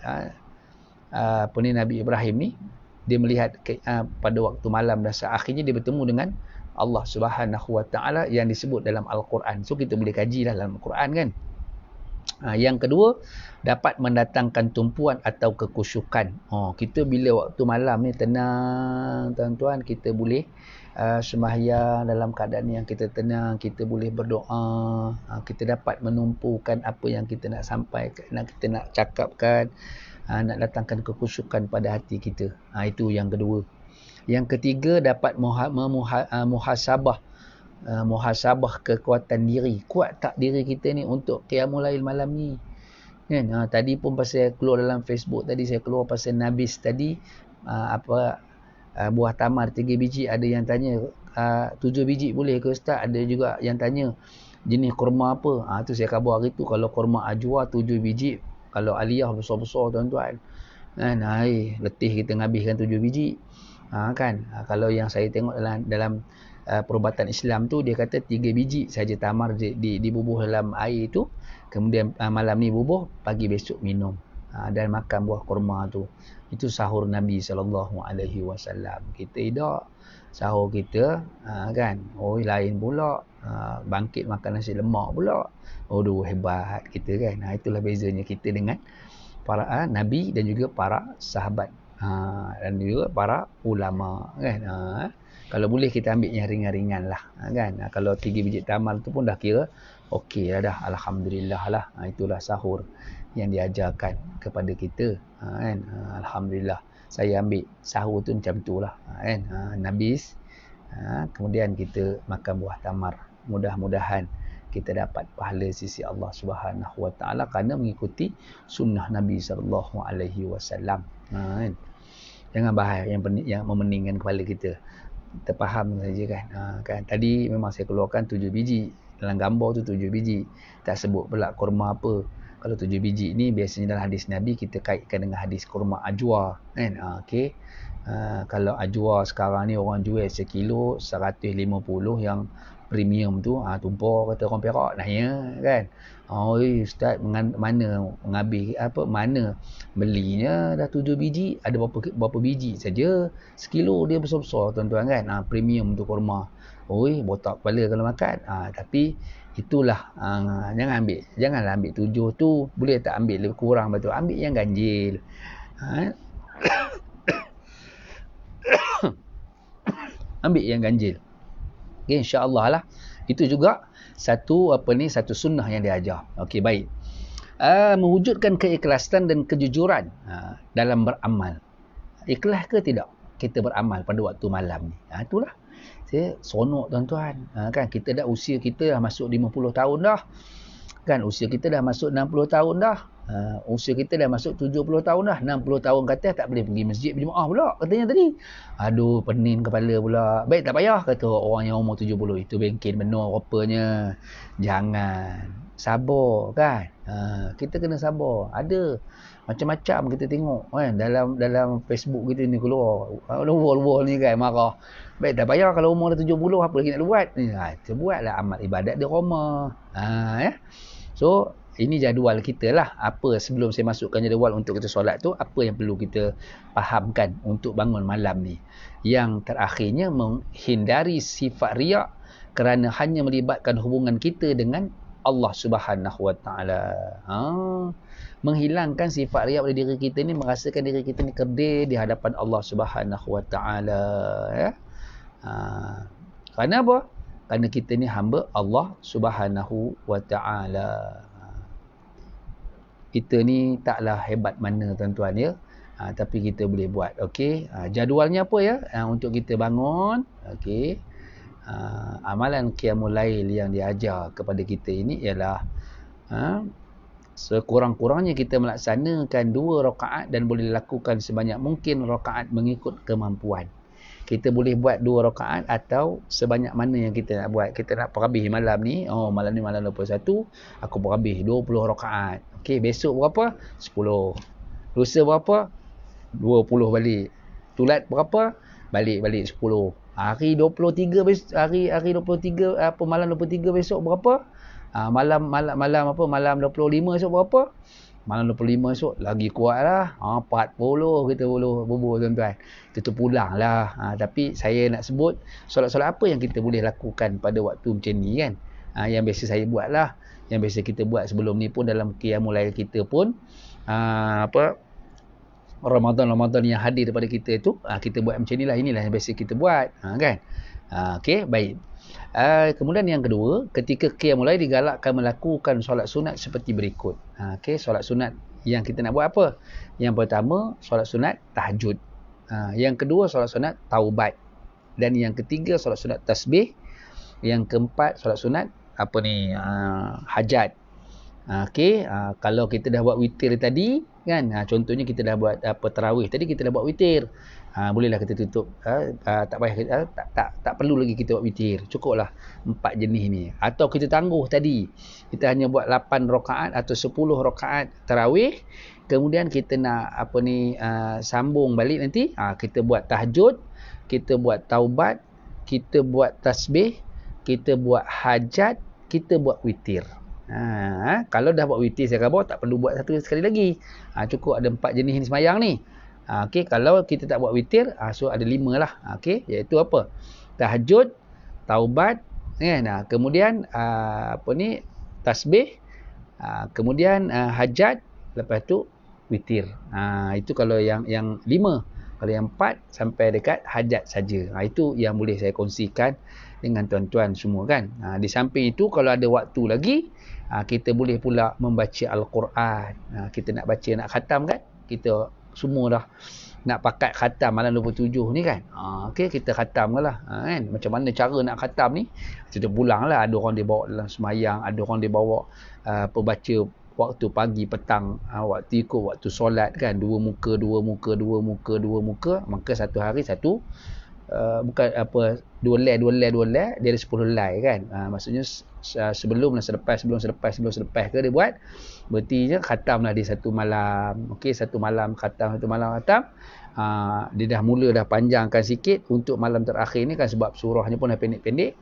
Nabi Ibrahim ni dia melihat pada waktu malam dan akhirnya dia bertemu dengan Allah Subhanahu Wa Taala yang disebut dalam Al-Quran. So kita boleh kaji dalam Al-Quran kan. Yang kedua, dapat mendatangkan tumpuan atau kekusyukan. Kita bila waktu malam ni tenang tuan-tuan, kita boleh sembahyang dalam keadaan yang kita tenang, kita boleh berdoa, kita dapat menumpukan apa yang kita nak sampaikan, kita nak cakapkan, nak datangkan kekusyukan pada hati kita. Itu yang kedua. Yang ketiga, dapat muhasabah kekuatan diri. Kuat tak diri kita ni untuk qiyamul lail malam ni kan. Tadi pun pasal keluar dalam Facebook tadi, saya keluar pasal nabis tadi, buah tamar 3 biji. Ada yang tanya 7 biji boleh ke Ustaz? Ada juga yang tanya jenis kurma apa. Tu saya khabar hari tu, kalau kurma ajwa 7 biji, kalau aliyah besar-besar tuan-tuan kan, letih kita ngabiskan 7 biji kan. Kalau yang saya tengok dalam perubatan Islam tu, dia kata 3 biji saja tamar dibubuh dalam air tu, kemudian malam ni bubuh, pagi besok minum, dan makan buah kurma tu. Itu sahur Nabi SAW. Kita tidak sahur kita kan, lain pula, bangkit makan nasi lemak pula. Hebat kita kan. Itulah bezanya kita dengan para Nabi dan juga para sahabat, dan juga para ulama kan. Kalau boleh kita ambil yang ringan-ringan lah kan. Kalau 3 biji tamar tu pun dah kira okey dah, alhamdulillah lah. Itulah sahur yang diajarkan kepada kita kan. Alhamdulillah, saya ambil sahur tu macam tu lah kan. Nabis, kemudian kita makan buah tamar. Mudah-mudahan kita dapat pahala sisi Allah Subhanahu Wa Taala kerana mengikuti sunnah Nabi SAW kan. Jangan bahas yang memeningkan kepala kita. Kita faham saja kan. Tadi memang saya keluarkan 7 biji. Dalam gambar tu 7 biji. Tak sebut pula kurma apa. Kalau 7 biji ni biasanya dalam hadis Nabi kita kaitkan dengan hadis kurma ajwa kan. Okey. Kalau ajwa sekarang ni orang jual sekilo 150, yang premium tu tumpah kata orang Perak dah ya kan. Ustaz mana belinya dah 7 biji, ada berapa biji saja, sekilo dia besar-besar tuan-tuan kan. Premium tu kurma. Botak kepala kalau makan. Tapi itulah, janganlah ambil 7 tu, boleh tak ambil lebih kurang betul, ambil yang ganjil. Ambil yang ganjil. Okay, insya-Allah lah. Itu juga satu sunnah yang diajar. Okey, baik. Mewujudkan keikhlasan dan kejujuran dalam beramal. Ikhlas ke tidak kita beramal pada waktu malam ni? Itulah. Saya seronok tuan-tuan. Kan kita dah usia kita dah masuk 50 tahun dah. Kan usia kita dah masuk 60 tahun dah. Usia kita dah masuk 70 tahun dah. 60 tahun kata tak boleh pergi masjid berjemaah pula katanya tadi. Aduh, pening kepala pula. Baik, tak payah kata orang yang umur 70 itu bengkin benar rupanya. Jangan. Sabar kan. Kita kena sabar. Ada macam-macam kita tengok kan dalam Facebook kita ni keluar. Luar-luar ni kan marah. Baik, tak payah kalau umur dah 70 apa lagi nak buat. Kita buatlah amal ibadat di rumah. Ya. So ini jadual kita lah. Apa sebelum saya masukkan jadual untuk kita solat tu, apa yang perlu kita fahamkan untuk bangun malam ni. Yang terakhirnya menghindari sifat riak kerana hanya melibatkan hubungan kita dengan Allah Subhanahu Wa Taala. Menghilangkan sifat riak pada diri kita ni, merasakan diri kita ni kerdil di hadapan Allah Subhanahu Wa Taala, ya. Kerana apa? Kerana kita ni hamba Allah Subhanahu Wa Taala. Kita ni taklah hebat mana tuan-tuan, ya. Tapi kita boleh buat. Okey. Jadualnya apa, ya? Untuk kita bangun, okey. Amalan qiyamul lail yang diajar kepada kita ini ialah sekurang-kurangnya kita melaksanakan 2 rakaat dan boleh lakukan sebanyak mungkin rakaat mengikut kemampuan. Kita boleh buat 2 rakaat atau sebanyak mana yang kita nak buat. Kita nak perhabis malam ni. Malam ni malam 21. Aku perhabis 20 rakaat. Okey, besok berapa? 10. Lusa berapa? 20 balik. Tulat berapa? Balik 10. Hari 23 hari 23 malam 23 besok berapa? Malam 25 esok berapa? Malam 25 esok lagi kuat lah. 40 kita boleh bubuh tuan-tuan. Kita pulang lah. Tapi saya nak sebut solat-solat apa yang kita boleh lakukan pada waktu macam ni kan. Yang biasa saya buat lah. Yang biasa kita buat sebelum ni pun dalam qiyamul lail kita pun. Ramadan yang hadir daripada kita tu. Kita buat macam ni lah. Inilah yang biasa kita buat. Kan? Okey, baik. Kemudian yang kedua, ketika qiyamul lail digalakkan melakukan solat sunat seperti berikut. Okey, solat sunat yang kita nak buat apa? Yang pertama, solat sunat tahajud. Yang kedua, solat sunat taubat. Dan yang ketiga, solat sunat tasbih. Yang keempat, solat sunat hajat. Okey, kalau kita dah buat witir tadi kan, contohnya kita dah buat tarawih tadi, kita dah buat witir. Bolehlah kita tutup. Tak payah tak perlu lagi kita buat witir. Cukuplah 4 jenis ni. Atau kita tangguh tadi. Kita hanya buat 8 rakaat atau 10 rakaat tarawih. Kemudian kita nak sambung balik nanti. Kita buat tahajud, kita buat taubat, kita buat tasbih, kita buat hajat, kita buat witir. Kalau dah buat witir saya kata tak perlu buat satu sekali lagi. Cukup ada 4 jenis ni semayang ni. Okey, kalau kita tak buat witir, so ada 5 lah. Okey, iaitu apa? Tahajud, taubat, kan? Kemudian tasbih, kemudian hajat, lepas tu witir. Itu kalau yang 5. Kalau yang 4 sampai dekat hajat saja. Itu yang boleh saya kongsikan dengan tuan-tuan semua kan. Di samping itu kalau ada waktu lagi, kita boleh pula membaca Al-Quran. Kita nak baca, nak khatam kan? Kita semua dah nak pakat khatam malam 27 ni kan. Okey, kita khatam lah kan. Macam mana cara nak khatam ni? Kita pulang lah. Ada orang dia bawa dalam semayang, ada orang dia bawa baca waktu pagi, petang, waktu ikut waktu solat kan. 2 muka. Maka satu hari satu, bukan 2 lay, dia ada 10 lay kan. Maksudnya sebelum selepas ke dia buat, berarti je khatam lah dia satu malam. Okey, satu malam khatam. Dia dah mula dah panjangkan sikit untuk malam terakhir ni kan, sebab surahnya pun dah pendek-pendek.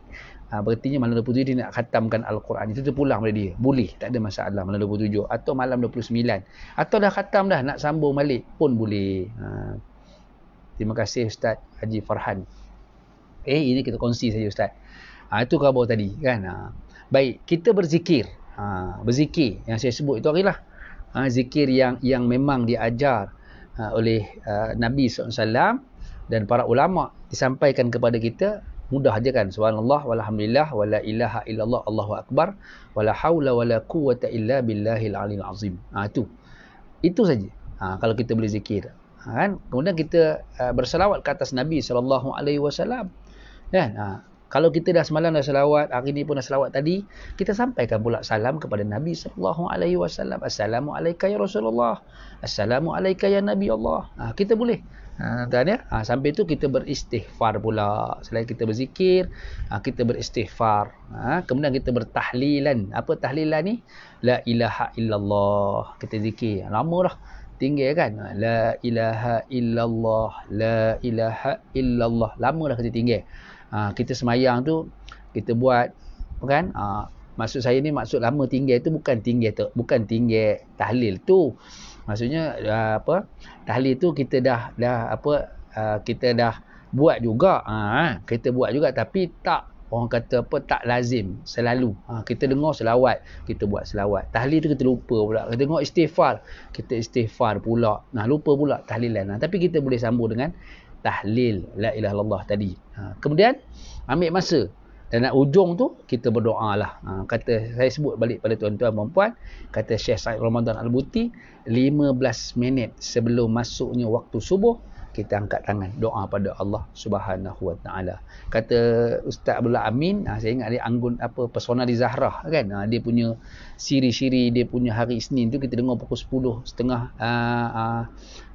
Berarti malam 27 dia nak khatamkan Al-Quran. Itu terpulang pada dia. Boleh, tak ada masalah malam 27 atau malam 29. Atau dah khatam dah nak sambung balik pun boleh. Terima kasih Ustaz Haji Farhan. Ini kita kongsi saja Ustaz. Itu khabar tadi kan. Baik, kita berzikir. Berzikir yang saya sebut itu harilah. Zikir yang memang diajar oleh Nabi SAW dan para ulama, disampaikan kepada kita. Mudah aja kan. Subhanallah walhamdulillah wala ilaha illallah Allahu akbar wala haula wala quwwata illa billahil aliyil azim. Itu saja. Kalau kita boleh zikir. Kan? Kemudian kita berselawat ke atas Nabi SAW. Kan? Kalau kita dah semalam dah selawat, hari ni pun dah selawat tadi, kita sampaikan pula salam kepada Nabi SAW. Assalamualaikum ya Rasulullah. Assalamualaikum ya Nabi Allah. Kita boleh. Dan sampai tu kita beristighfar pula. Selain kita berzikir, kita beristighfar. Kemudian kita bertahlilan. Apa tahlilan ni? La ilaha illallah. Kita zikir. Lama dah. Tinggi kan? La ilaha illallah. La ilaha illallah. Lama dah kita tinggi. Kita semayang tu, kita buat kan? Maksud saya ni, maksud lama tinggal tu bukan tinggal tahlil tu. Maksudnya tahlil tu kita dah kita dah buat juga. Kita buat juga tapi tak, orang kata tak lazim selalu. Kita dengar selawat, kita buat selawat. Tahlil tu kita lupa pula. Kita dengar istighfar, kita istighfar pula. Lupa pula tahlilan. Tapi kita boleh sambung dengan tahlil la ilaha illallah tadi. Kemudian ambil masa. Dan nak ujung tu kita berdoa lah. Kata, saya sebut balik pada tuan-tuan dan puan, kata Syekh Said Ramadan Al-Buti, 15 minit sebelum masuknya waktu subuh, kita angkat tangan doa pada Allah Subhanahu Wa Taala. Kata Ustaz Abdullah Amin, saya ingat dia anggun pesona di Zahrah kan. Dia punya siri-siri dia punya hari Isnin tu kita dengar pukul 10.30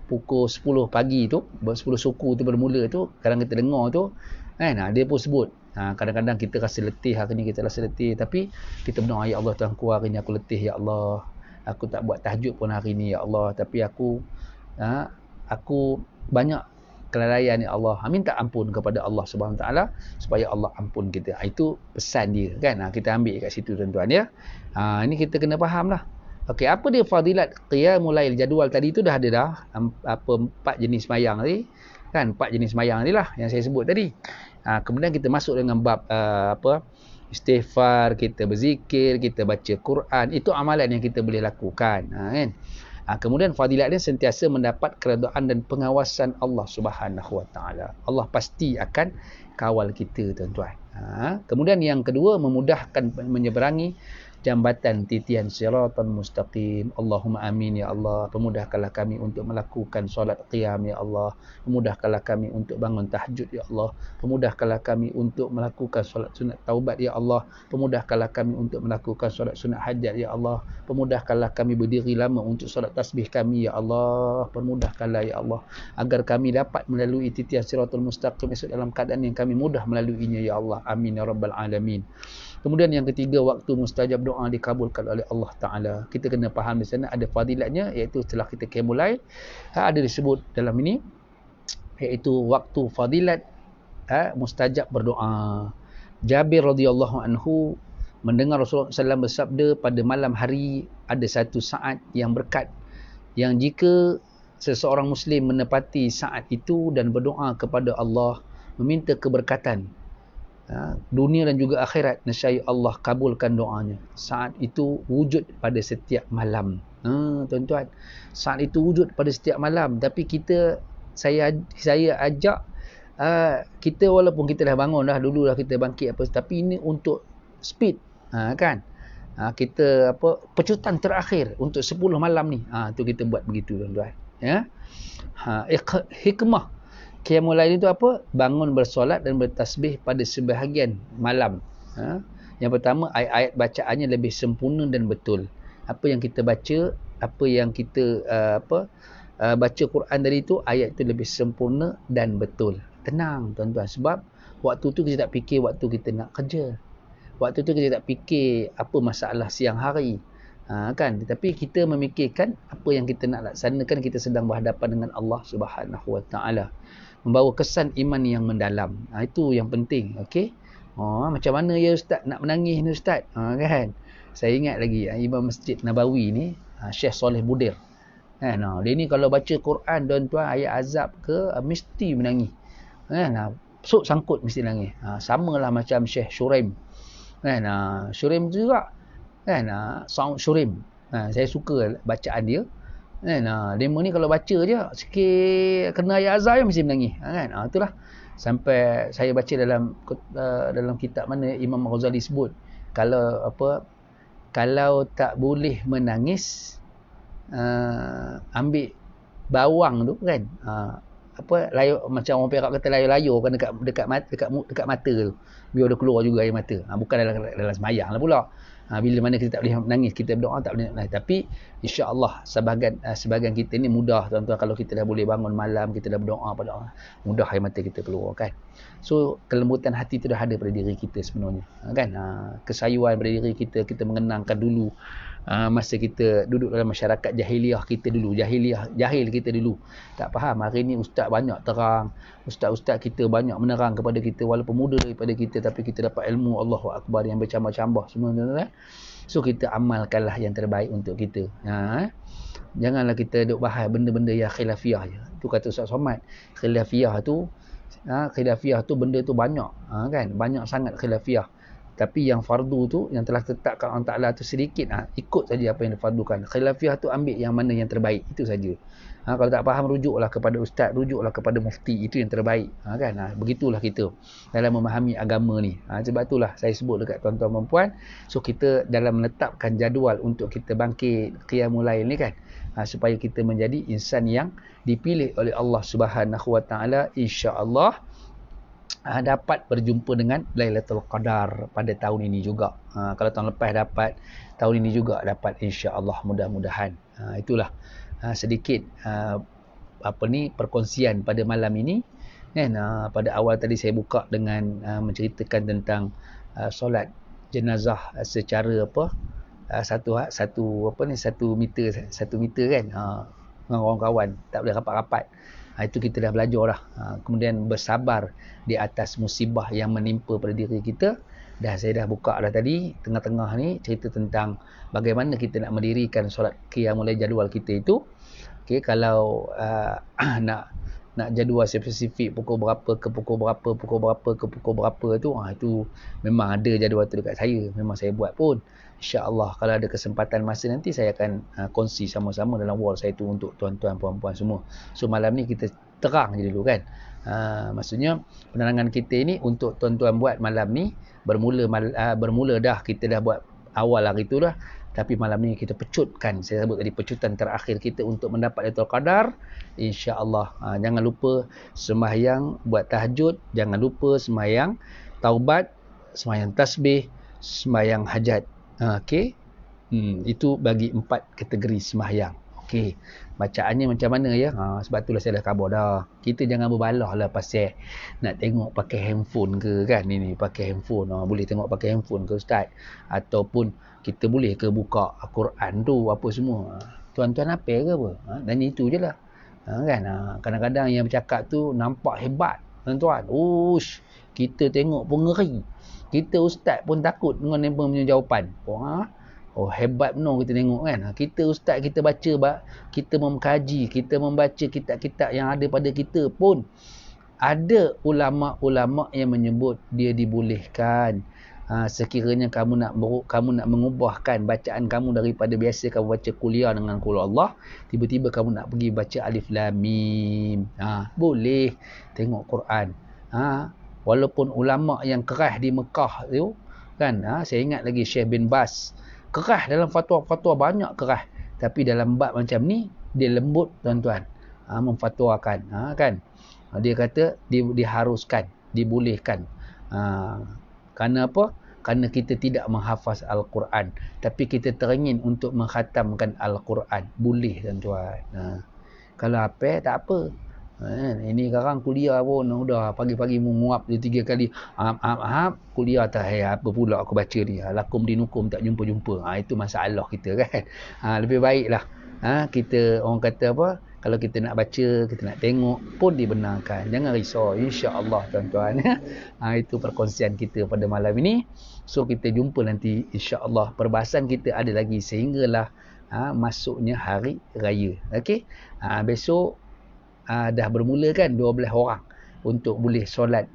pukul 10 pagi tu, 10 suku tu bermula tu, kadang kita dengar tu kan, dia pun sebut. Kadang-kadang kita rasa letih, hari ni kita rasa letih, tapi kita berdoa, ya Allah Tuhanku, hari ni aku letih ya Allah, aku tak buat tahajud pun hari ni ya Allah, tapi aku banyak kelalaian ya Allah, minta ampun kepada Allah Subhanahu Taala supaya Allah ampun kita. Itu pesan dia kan. Kita ambil kat situ tuan-tuan ya. Ini kita kena faham lah. Okey, apa dia fadilat qiyamul lail? Jadual tadi tu dah ada 4 jenis sembahyang tadi kan, 4 jenis sembahyang ni lah yang saya sebut tadi. Kemudian kita masuk dengan bab istighfar, kita berzikir, kita baca Quran. Itu amalan yang kita boleh lakukan kan. Kemudian fadilat dia sentiasa mendapat keredaan dan pengawasan Allah Subhanahu Wa Taala. Allah pasti akan kawal kita tuan-tuan. Kemudian yang kedua, memudahkan menyeberangi jambatan titian siratan mustaqim. Allahumma amin ya Allah. Pemudahkanlah kami untuk melakukan solat qiyam ya Allah. Pemudahkanlah kami untuk bangun tahajud ya Allah. Pemudahkanlah kami untuk melakukan solat sunat taubat ya Allah. Pemudahkanlah kami untuk melakukan solat sunat hajat ya Allah. Pemudahkanlah kami berdiri lama untuk solat tasbih kami ya Allah. Permudahkanlah ya Allah agar kami dapat melalui titian siratul mustaqim esok dalam keadaan yang kami mudah melaluinya ya Allah. Amin ya rabbal alamin. Kemudian yang ketiga, waktu mustajab doa dikabulkan oleh Allah Ta'ala. Kita kena faham di sana ada fadilatnya, iaitu setelah kita qiyamul lail, ada disebut dalam ini, iaitu waktu fadilat mustajab berdoa. Jabir radhiyallahu anhu mendengar Rasulullah SAW bersabda, pada malam hari ada satu saat yang berkat, yang jika seseorang Muslim menepati saat itu dan berdoa kepada Allah, meminta keberkatan, dunia dan juga akhirat, nescaya Allah kabulkan doanya. Saat itu wujud pada setiap malam. Tuan-tuan, saat itu wujud pada setiap malam. Tapi saya ajak, kita walaupun kita dah bangun dah, dulu dah kita bangkit tapi ini untuk speed kan. Kita pecutan terakhir untuk 10 malam ni. Tu kita buat begitu tuan-tuan ya. Hikmah qiyamul lail itu apa? Bangun bersolat dan bertasbih pada sebahagian malam. Yang pertama, ayat-ayat bacaannya lebih sempurna dan betul. Apa yang kita baca, apa yang kita baca Quran dari itu, ayat itu lebih sempurna dan betul. Tenang tuan-tuan, sebab waktu tu kita tak fikir waktu kita nak kerja. Waktu tu kita tak fikir apa masalah siang hari. Kan, tetapi kita memikirkan apa yang kita nak laksanakan, kita sedang berhadapan dengan Allah Subhanahu Wa Taala, membawa kesan iman yang mendalam. Itu yang penting. Okey. Macam mana ya Ustaz nak menangis ni Ustaz? Kan. Saya ingat lagi Imam Masjid Nabawi ni, Syekh Saleh Budir. Kan, dia ni kalau baca Quran tuan-tuan, ayat azab ke, mesti menangis. Kan, sangkut mesti nangis. Samalah macam Syekh Shuraim. Kan, Shuraim juga. Kan, Sound Shuraim. Saya suka bacaan dia. Kan, demo ni kalau baca je sikit kena ayat azab mesti menangis. Kan, itulah. Sampai saya baca dalam kitab mana Imam Ghazali sebut, kalau tak boleh menangis, ambil bawang tu kan, macam orang Perak kata layar-layar kan dekat mata tu, biar dia keluar juga air mata. Bukan dalam sembahyang lah pula. Bila mana kita tak boleh menangis, kita berdoa tak boleh menangis. Tapi insya-Allah sebahagian kita ni mudah tuan-tuan, kalau kita dah boleh bangun malam, kita dah berdoa pada Allah, mudah air mata kita keluar kan. So kelembutan hati tu dah ada pada diri kita sebenarnya kan. Kesayuan pada diri kita mengenangkan dulu Masa kita duduk dalam masyarakat jahiliah kita dulu, jahil kita dulu, tak faham. Hari ni ustaz banyak terang, ustaz-ustaz kita banyak menerang kepada kita, walaupun muda daripada kita, tapi kita dapat ilmu Allahu Akbar yang bercambah-cambah semua, tuan-tuan. So kita amalkanlah yang terbaik untuk kita. Janganlah kita duk bahas benda-benda yang khilafiyah je. Tu kata Ustaz Somad, khilafiyah tu benda tu banyak, kan, banyak sangat khilafiyah. Tapi yang fardu tu, yang telah tetapkan Allah Ta'ala tu sedikit, ikut saja apa yang difardukan. Khilafiyah tu ambil yang mana yang terbaik, itu saja. Kalau tak faham, rujuklah kepada ustaz, rujuklah kepada mufti, itu yang terbaik. Kan? Begitulah kita dalam memahami agama ni. Sebab itulah saya sebut dekat tuan-tuan dan puan, so kita dalam menetapkan jadual untuk kita bangkit qiyamul lail ni kan, supaya kita menjadi insan yang dipilih oleh Allah Subhanahu Wa Ta'ala, insya-Allah dapat berjumpa dengan Lailatul Qadar pada tahun ini juga. Kalau tahun lepas dapat, tahun ini juga dapat, insya-Allah, mudah-mudahan. Itulah sedikit perkongsian pada malam ini. Pada awal tadi saya buka dengan menceritakan tentang solat jenazah secara satu meter kan, dengan kawan-kawan, tak boleh rapat-rapat. Itu kita dah belajar dah. Kemudian bersabar di atas musibah yang menimpa pada diri kita. Saya dah buka dah tadi, tengah-tengah ni cerita tentang bagaimana kita nak mendirikan solat qiyamul lail jadual kita itu. Okay, kalau nak jadual spesifik pukul berapa ke pukul berapa, pukul berapa ke pukul berapa tu, itu memang ada jadual tu dekat saya. Memang saya buat pun. InsyaAllah kalau ada kesempatan masa nanti, saya akan kongsi sama-sama dalam wall saya tu untuk tuan-tuan, puan-puan semua. So malam ni kita terang je dulu kan. Maksudnya penerangan kita ini untuk tuan-tuan buat malam ni, bermula dah, kita dah buat awal hari tu dah. Tapi malam ni kita pecutkan, saya sebut tadi, pecutan terakhir kita untuk mendapat Lailatul Qadar, insya-Allah. Jangan lupa sembahyang, buat tahajud, jangan lupa sembahyang taubat, sembahyang tasbih, sembahyang hajat. Okey. Itu bagi 4 kategori sembahyang. Okey. Bacaannya macam mana ya? Sebab itulah saya dah khabar dah. Kita jangan berbalah lah pasal nak tengok pakai handphone ke kan. Ini pakai handphone. Boleh tengok pakai handphone ke ustaz? Ataupun kita boleh ke buka Al-Quran tu apa semua. Tuan-tuan apa ke apa? Dan itu je lah. Kan? Kadang-kadang yang bercakap tu nampak hebat. Tuan-tuan. Ush. Kita tengok pun ngeri. Kita ustaz pun takut dengan mereka punya jawapan. Hebat benar kita tengok kan. Kita ustaz, kita baca, kita mengkaji, kita membaca kitab-kitab yang ada pada kita pun, ada ulama-ulama yang menyebut dia dibolehkan. Sekiranya kamu nak mengubahkan bacaan kamu daripada biasa kamu baca kuliah dengan qul Allah, tiba-tiba kamu nak pergi baca alif lam mim, boleh tengok Quran. Walaupun ulama yang keras di Mekah tu kan, saya ingat lagi Syekh bin Bas, keras dalam fatwa-fatwa, banyak keras, tapi dalam bab macam ni dia lembut tuan-tuan, memfatwakan, kan, dia kata diharuskan, dibolehkan. Kerana apa? Kerana kita tidak menghafaz Al-Quran, tapi kita teringin untuk mengkhatamkan Al-Quran, boleh tuan-tuan. Kalau apa, tak apa. Ini sekarang kuliah pun udah pagi-pagi menguap dia 3 kali. Kuliah tak apa pula aku baca ni. Lakum dinukum tak jumpa-jumpa. Itu masalah kita kan. Lebih baiklah kita, orang kata apa, kalau kita nak baca, kita nak tengok pun dibenarkan. Jangan risau, insya-Allah tuan-tuan. Itu perkongsian kita pada malam ini. So kita jumpa nanti insya-Allah. Perbahasan kita ada lagi sehinggalah masuknya hari raya. Okey. Besok dah bermula kan 12 orang untuk boleh solat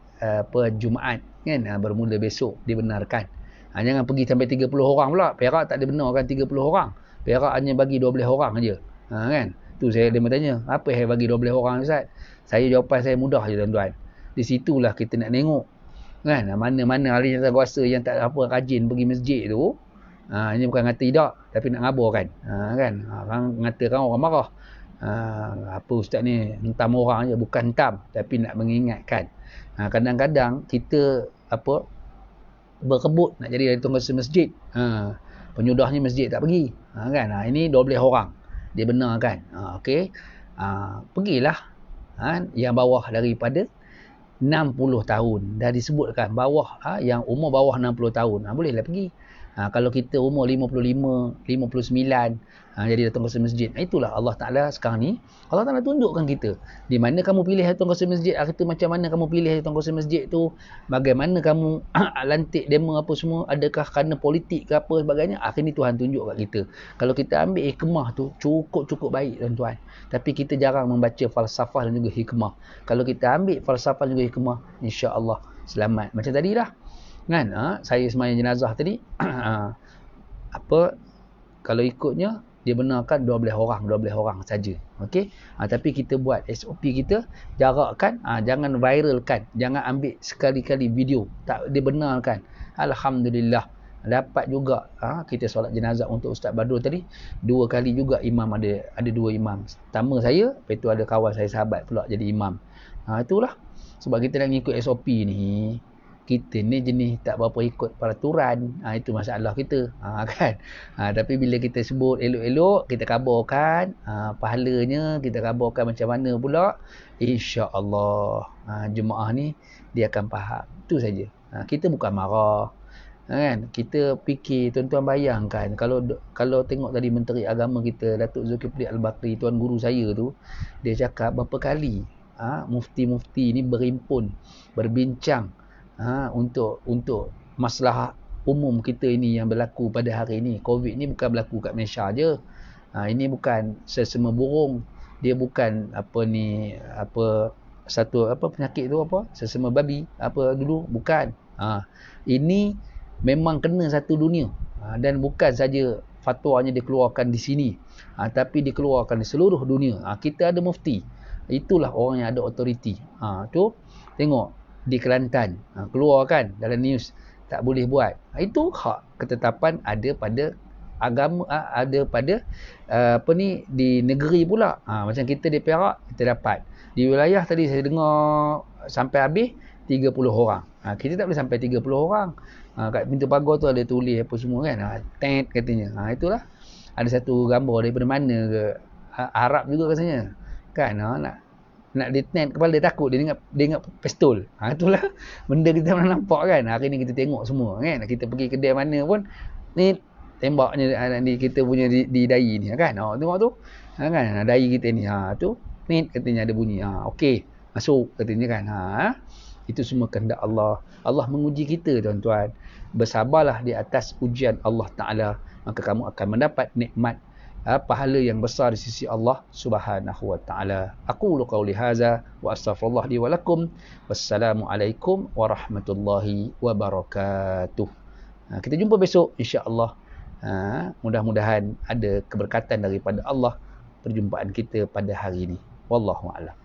Jumaat kan, bermula besok dibenarkan. Jangan pergi sampai 30 orang pula. Perak tak dibenarkan 30 orang. Perak hanya bagi 12 orang aja. Kan? Tu dia bertanya, apa yang bagi 12 orang ustaz? Saya jawapan saya mudah je tuan-tuan. Di situlah kita nak tengok kan, mana-mana ahli kuasa yang tak apa rajin pergi masjid tu. Ini bukan kata tidak, tapi nak ngabarkan. Kan? Orang mengatakan orang marah. Apa ustaz ni hentam orang je, bukan hentam, tapi nak mengingatkan. Kadang-kadang kita berebut nak jadi ahli kuasa masjid. Penyudahnya masjid tak pergi. Kan? Ini 12 orang dia benarkan. Okey. Pergilah yang bawah daripada 60 tahun. Dah disebutkan bawah, yang umur bawah 60 tahun. Bolehlah pergi. Kalau kita umur 55, 59, jadi datang ke masjid. Itulah Allah Ta'ala sekarang ni. Allah Ta'ala tunjukkan kita. Di mana kamu pilih datang ke masjid. Itu macam mana kamu pilih datang ke masjid tu. Bagaimana kamu lantik demo apa semua. Adakah kerana politik ke apa sebagainya. Ini Tuhan tunjuk kat kita. Kalau kita ambil hikmah tu cukup-cukup baik tuan-tuan. Tapi kita jarang membaca falsafah dan juga hikmah. Kalau kita ambil falsafah dan juga hikmah, insya-Allah selamat. Macam tadilah. Kan? Saya sembahyang jenazah tadi. Kalau ikutnya dia benarkan 12 orang saja. Okey. Tapi kita buat SOP kita, jarakkan, jangan viralkan, jangan ambil sekali-kali video. Tak dibenarkan. Alhamdulillah. Dapat juga kita solat jenazah untuk Ustaz Badrul tadi 2 kali juga imam ada 2 imam. Pertama saya, lepas tu ada kawan saya sahabat pula jadi imam. Itulah sebab kita nak ikut SOP ni. Kita ni jenis tak berapa ikut peraturan. Itu masalah kita. Kan? Tapi bila kita sebut elok-elok, kita kabarkan, pahalanya kita kabarkan macam mana pula, insya-Allah jemaah ni dia akan faham. Itu saja. Kita bukan marah. Kan? Kita fikir, tuan-tuan bayangkan kalau tengok tadi Menteri Agama kita Datuk Zulkifli Al-Bakri, tuan guru saya tu, dia cakap berapa kali mufti-mufti ni berhimpun, berbincang untuk masalah umum kita ini yang berlaku pada hari ini. Covid ni bukan berlaku kat Malaysia je. Ini bukan sesama burung. Dia bukan penyakit tu sesama babi dulu, bukan. Ini memang kena satu dunia. Dan bukan saja fatwanya dikeluarkan di sini, tapi dikeluarkan di seluruh dunia. Kita ada mufti. Itulah orang yang ada autoriti. Tu tengok di Kelantan keluar kan dalam news tak boleh buat. Itu hak ketetapan ada pada agama, ada pada di negeri pula. Macam kita di Perak kita dapat. Di wilayah tadi saya dengar sampai habis 30 orang. Kita tak boleh sampai 30 orang. Kat pintu pagar tu ada tulis apa semua kan. Tet katanya. Itulah. Ada satu gambar daripada mana ke, Arab juga katanya. Kan nak detent kepala dia takut, dia ingat pistol. Itulah benda kita pernah nampak kan. Hari ni kita tengok semua kan. Kita pergi kedai mana pun ni tembaknya di kita punya di dahi ni kan. Tengok tu. Kan dahi kita ni. Tu ni katanya ada bunyi. Okey, masuk katanya kan. Itu semua kehendak Allah. Allah menguji kita tuan-tuan. Bersabarlah di atas ujian Allah Ta'ala. Maka kamu akan mendapat nikmat pahala yang besar di sisi Allah Subhanahu wa taala. Aqulu qauli hadza wa astaghfirullah li wa lakum. Wassalamualaikum warahmatullahi wabarakatuh. Kita jumpa besok insya-Allah. Mudah-mudahan ada keberkatan daripada Allah perjumpaan kita pada hari ini. Wallahu a'lam.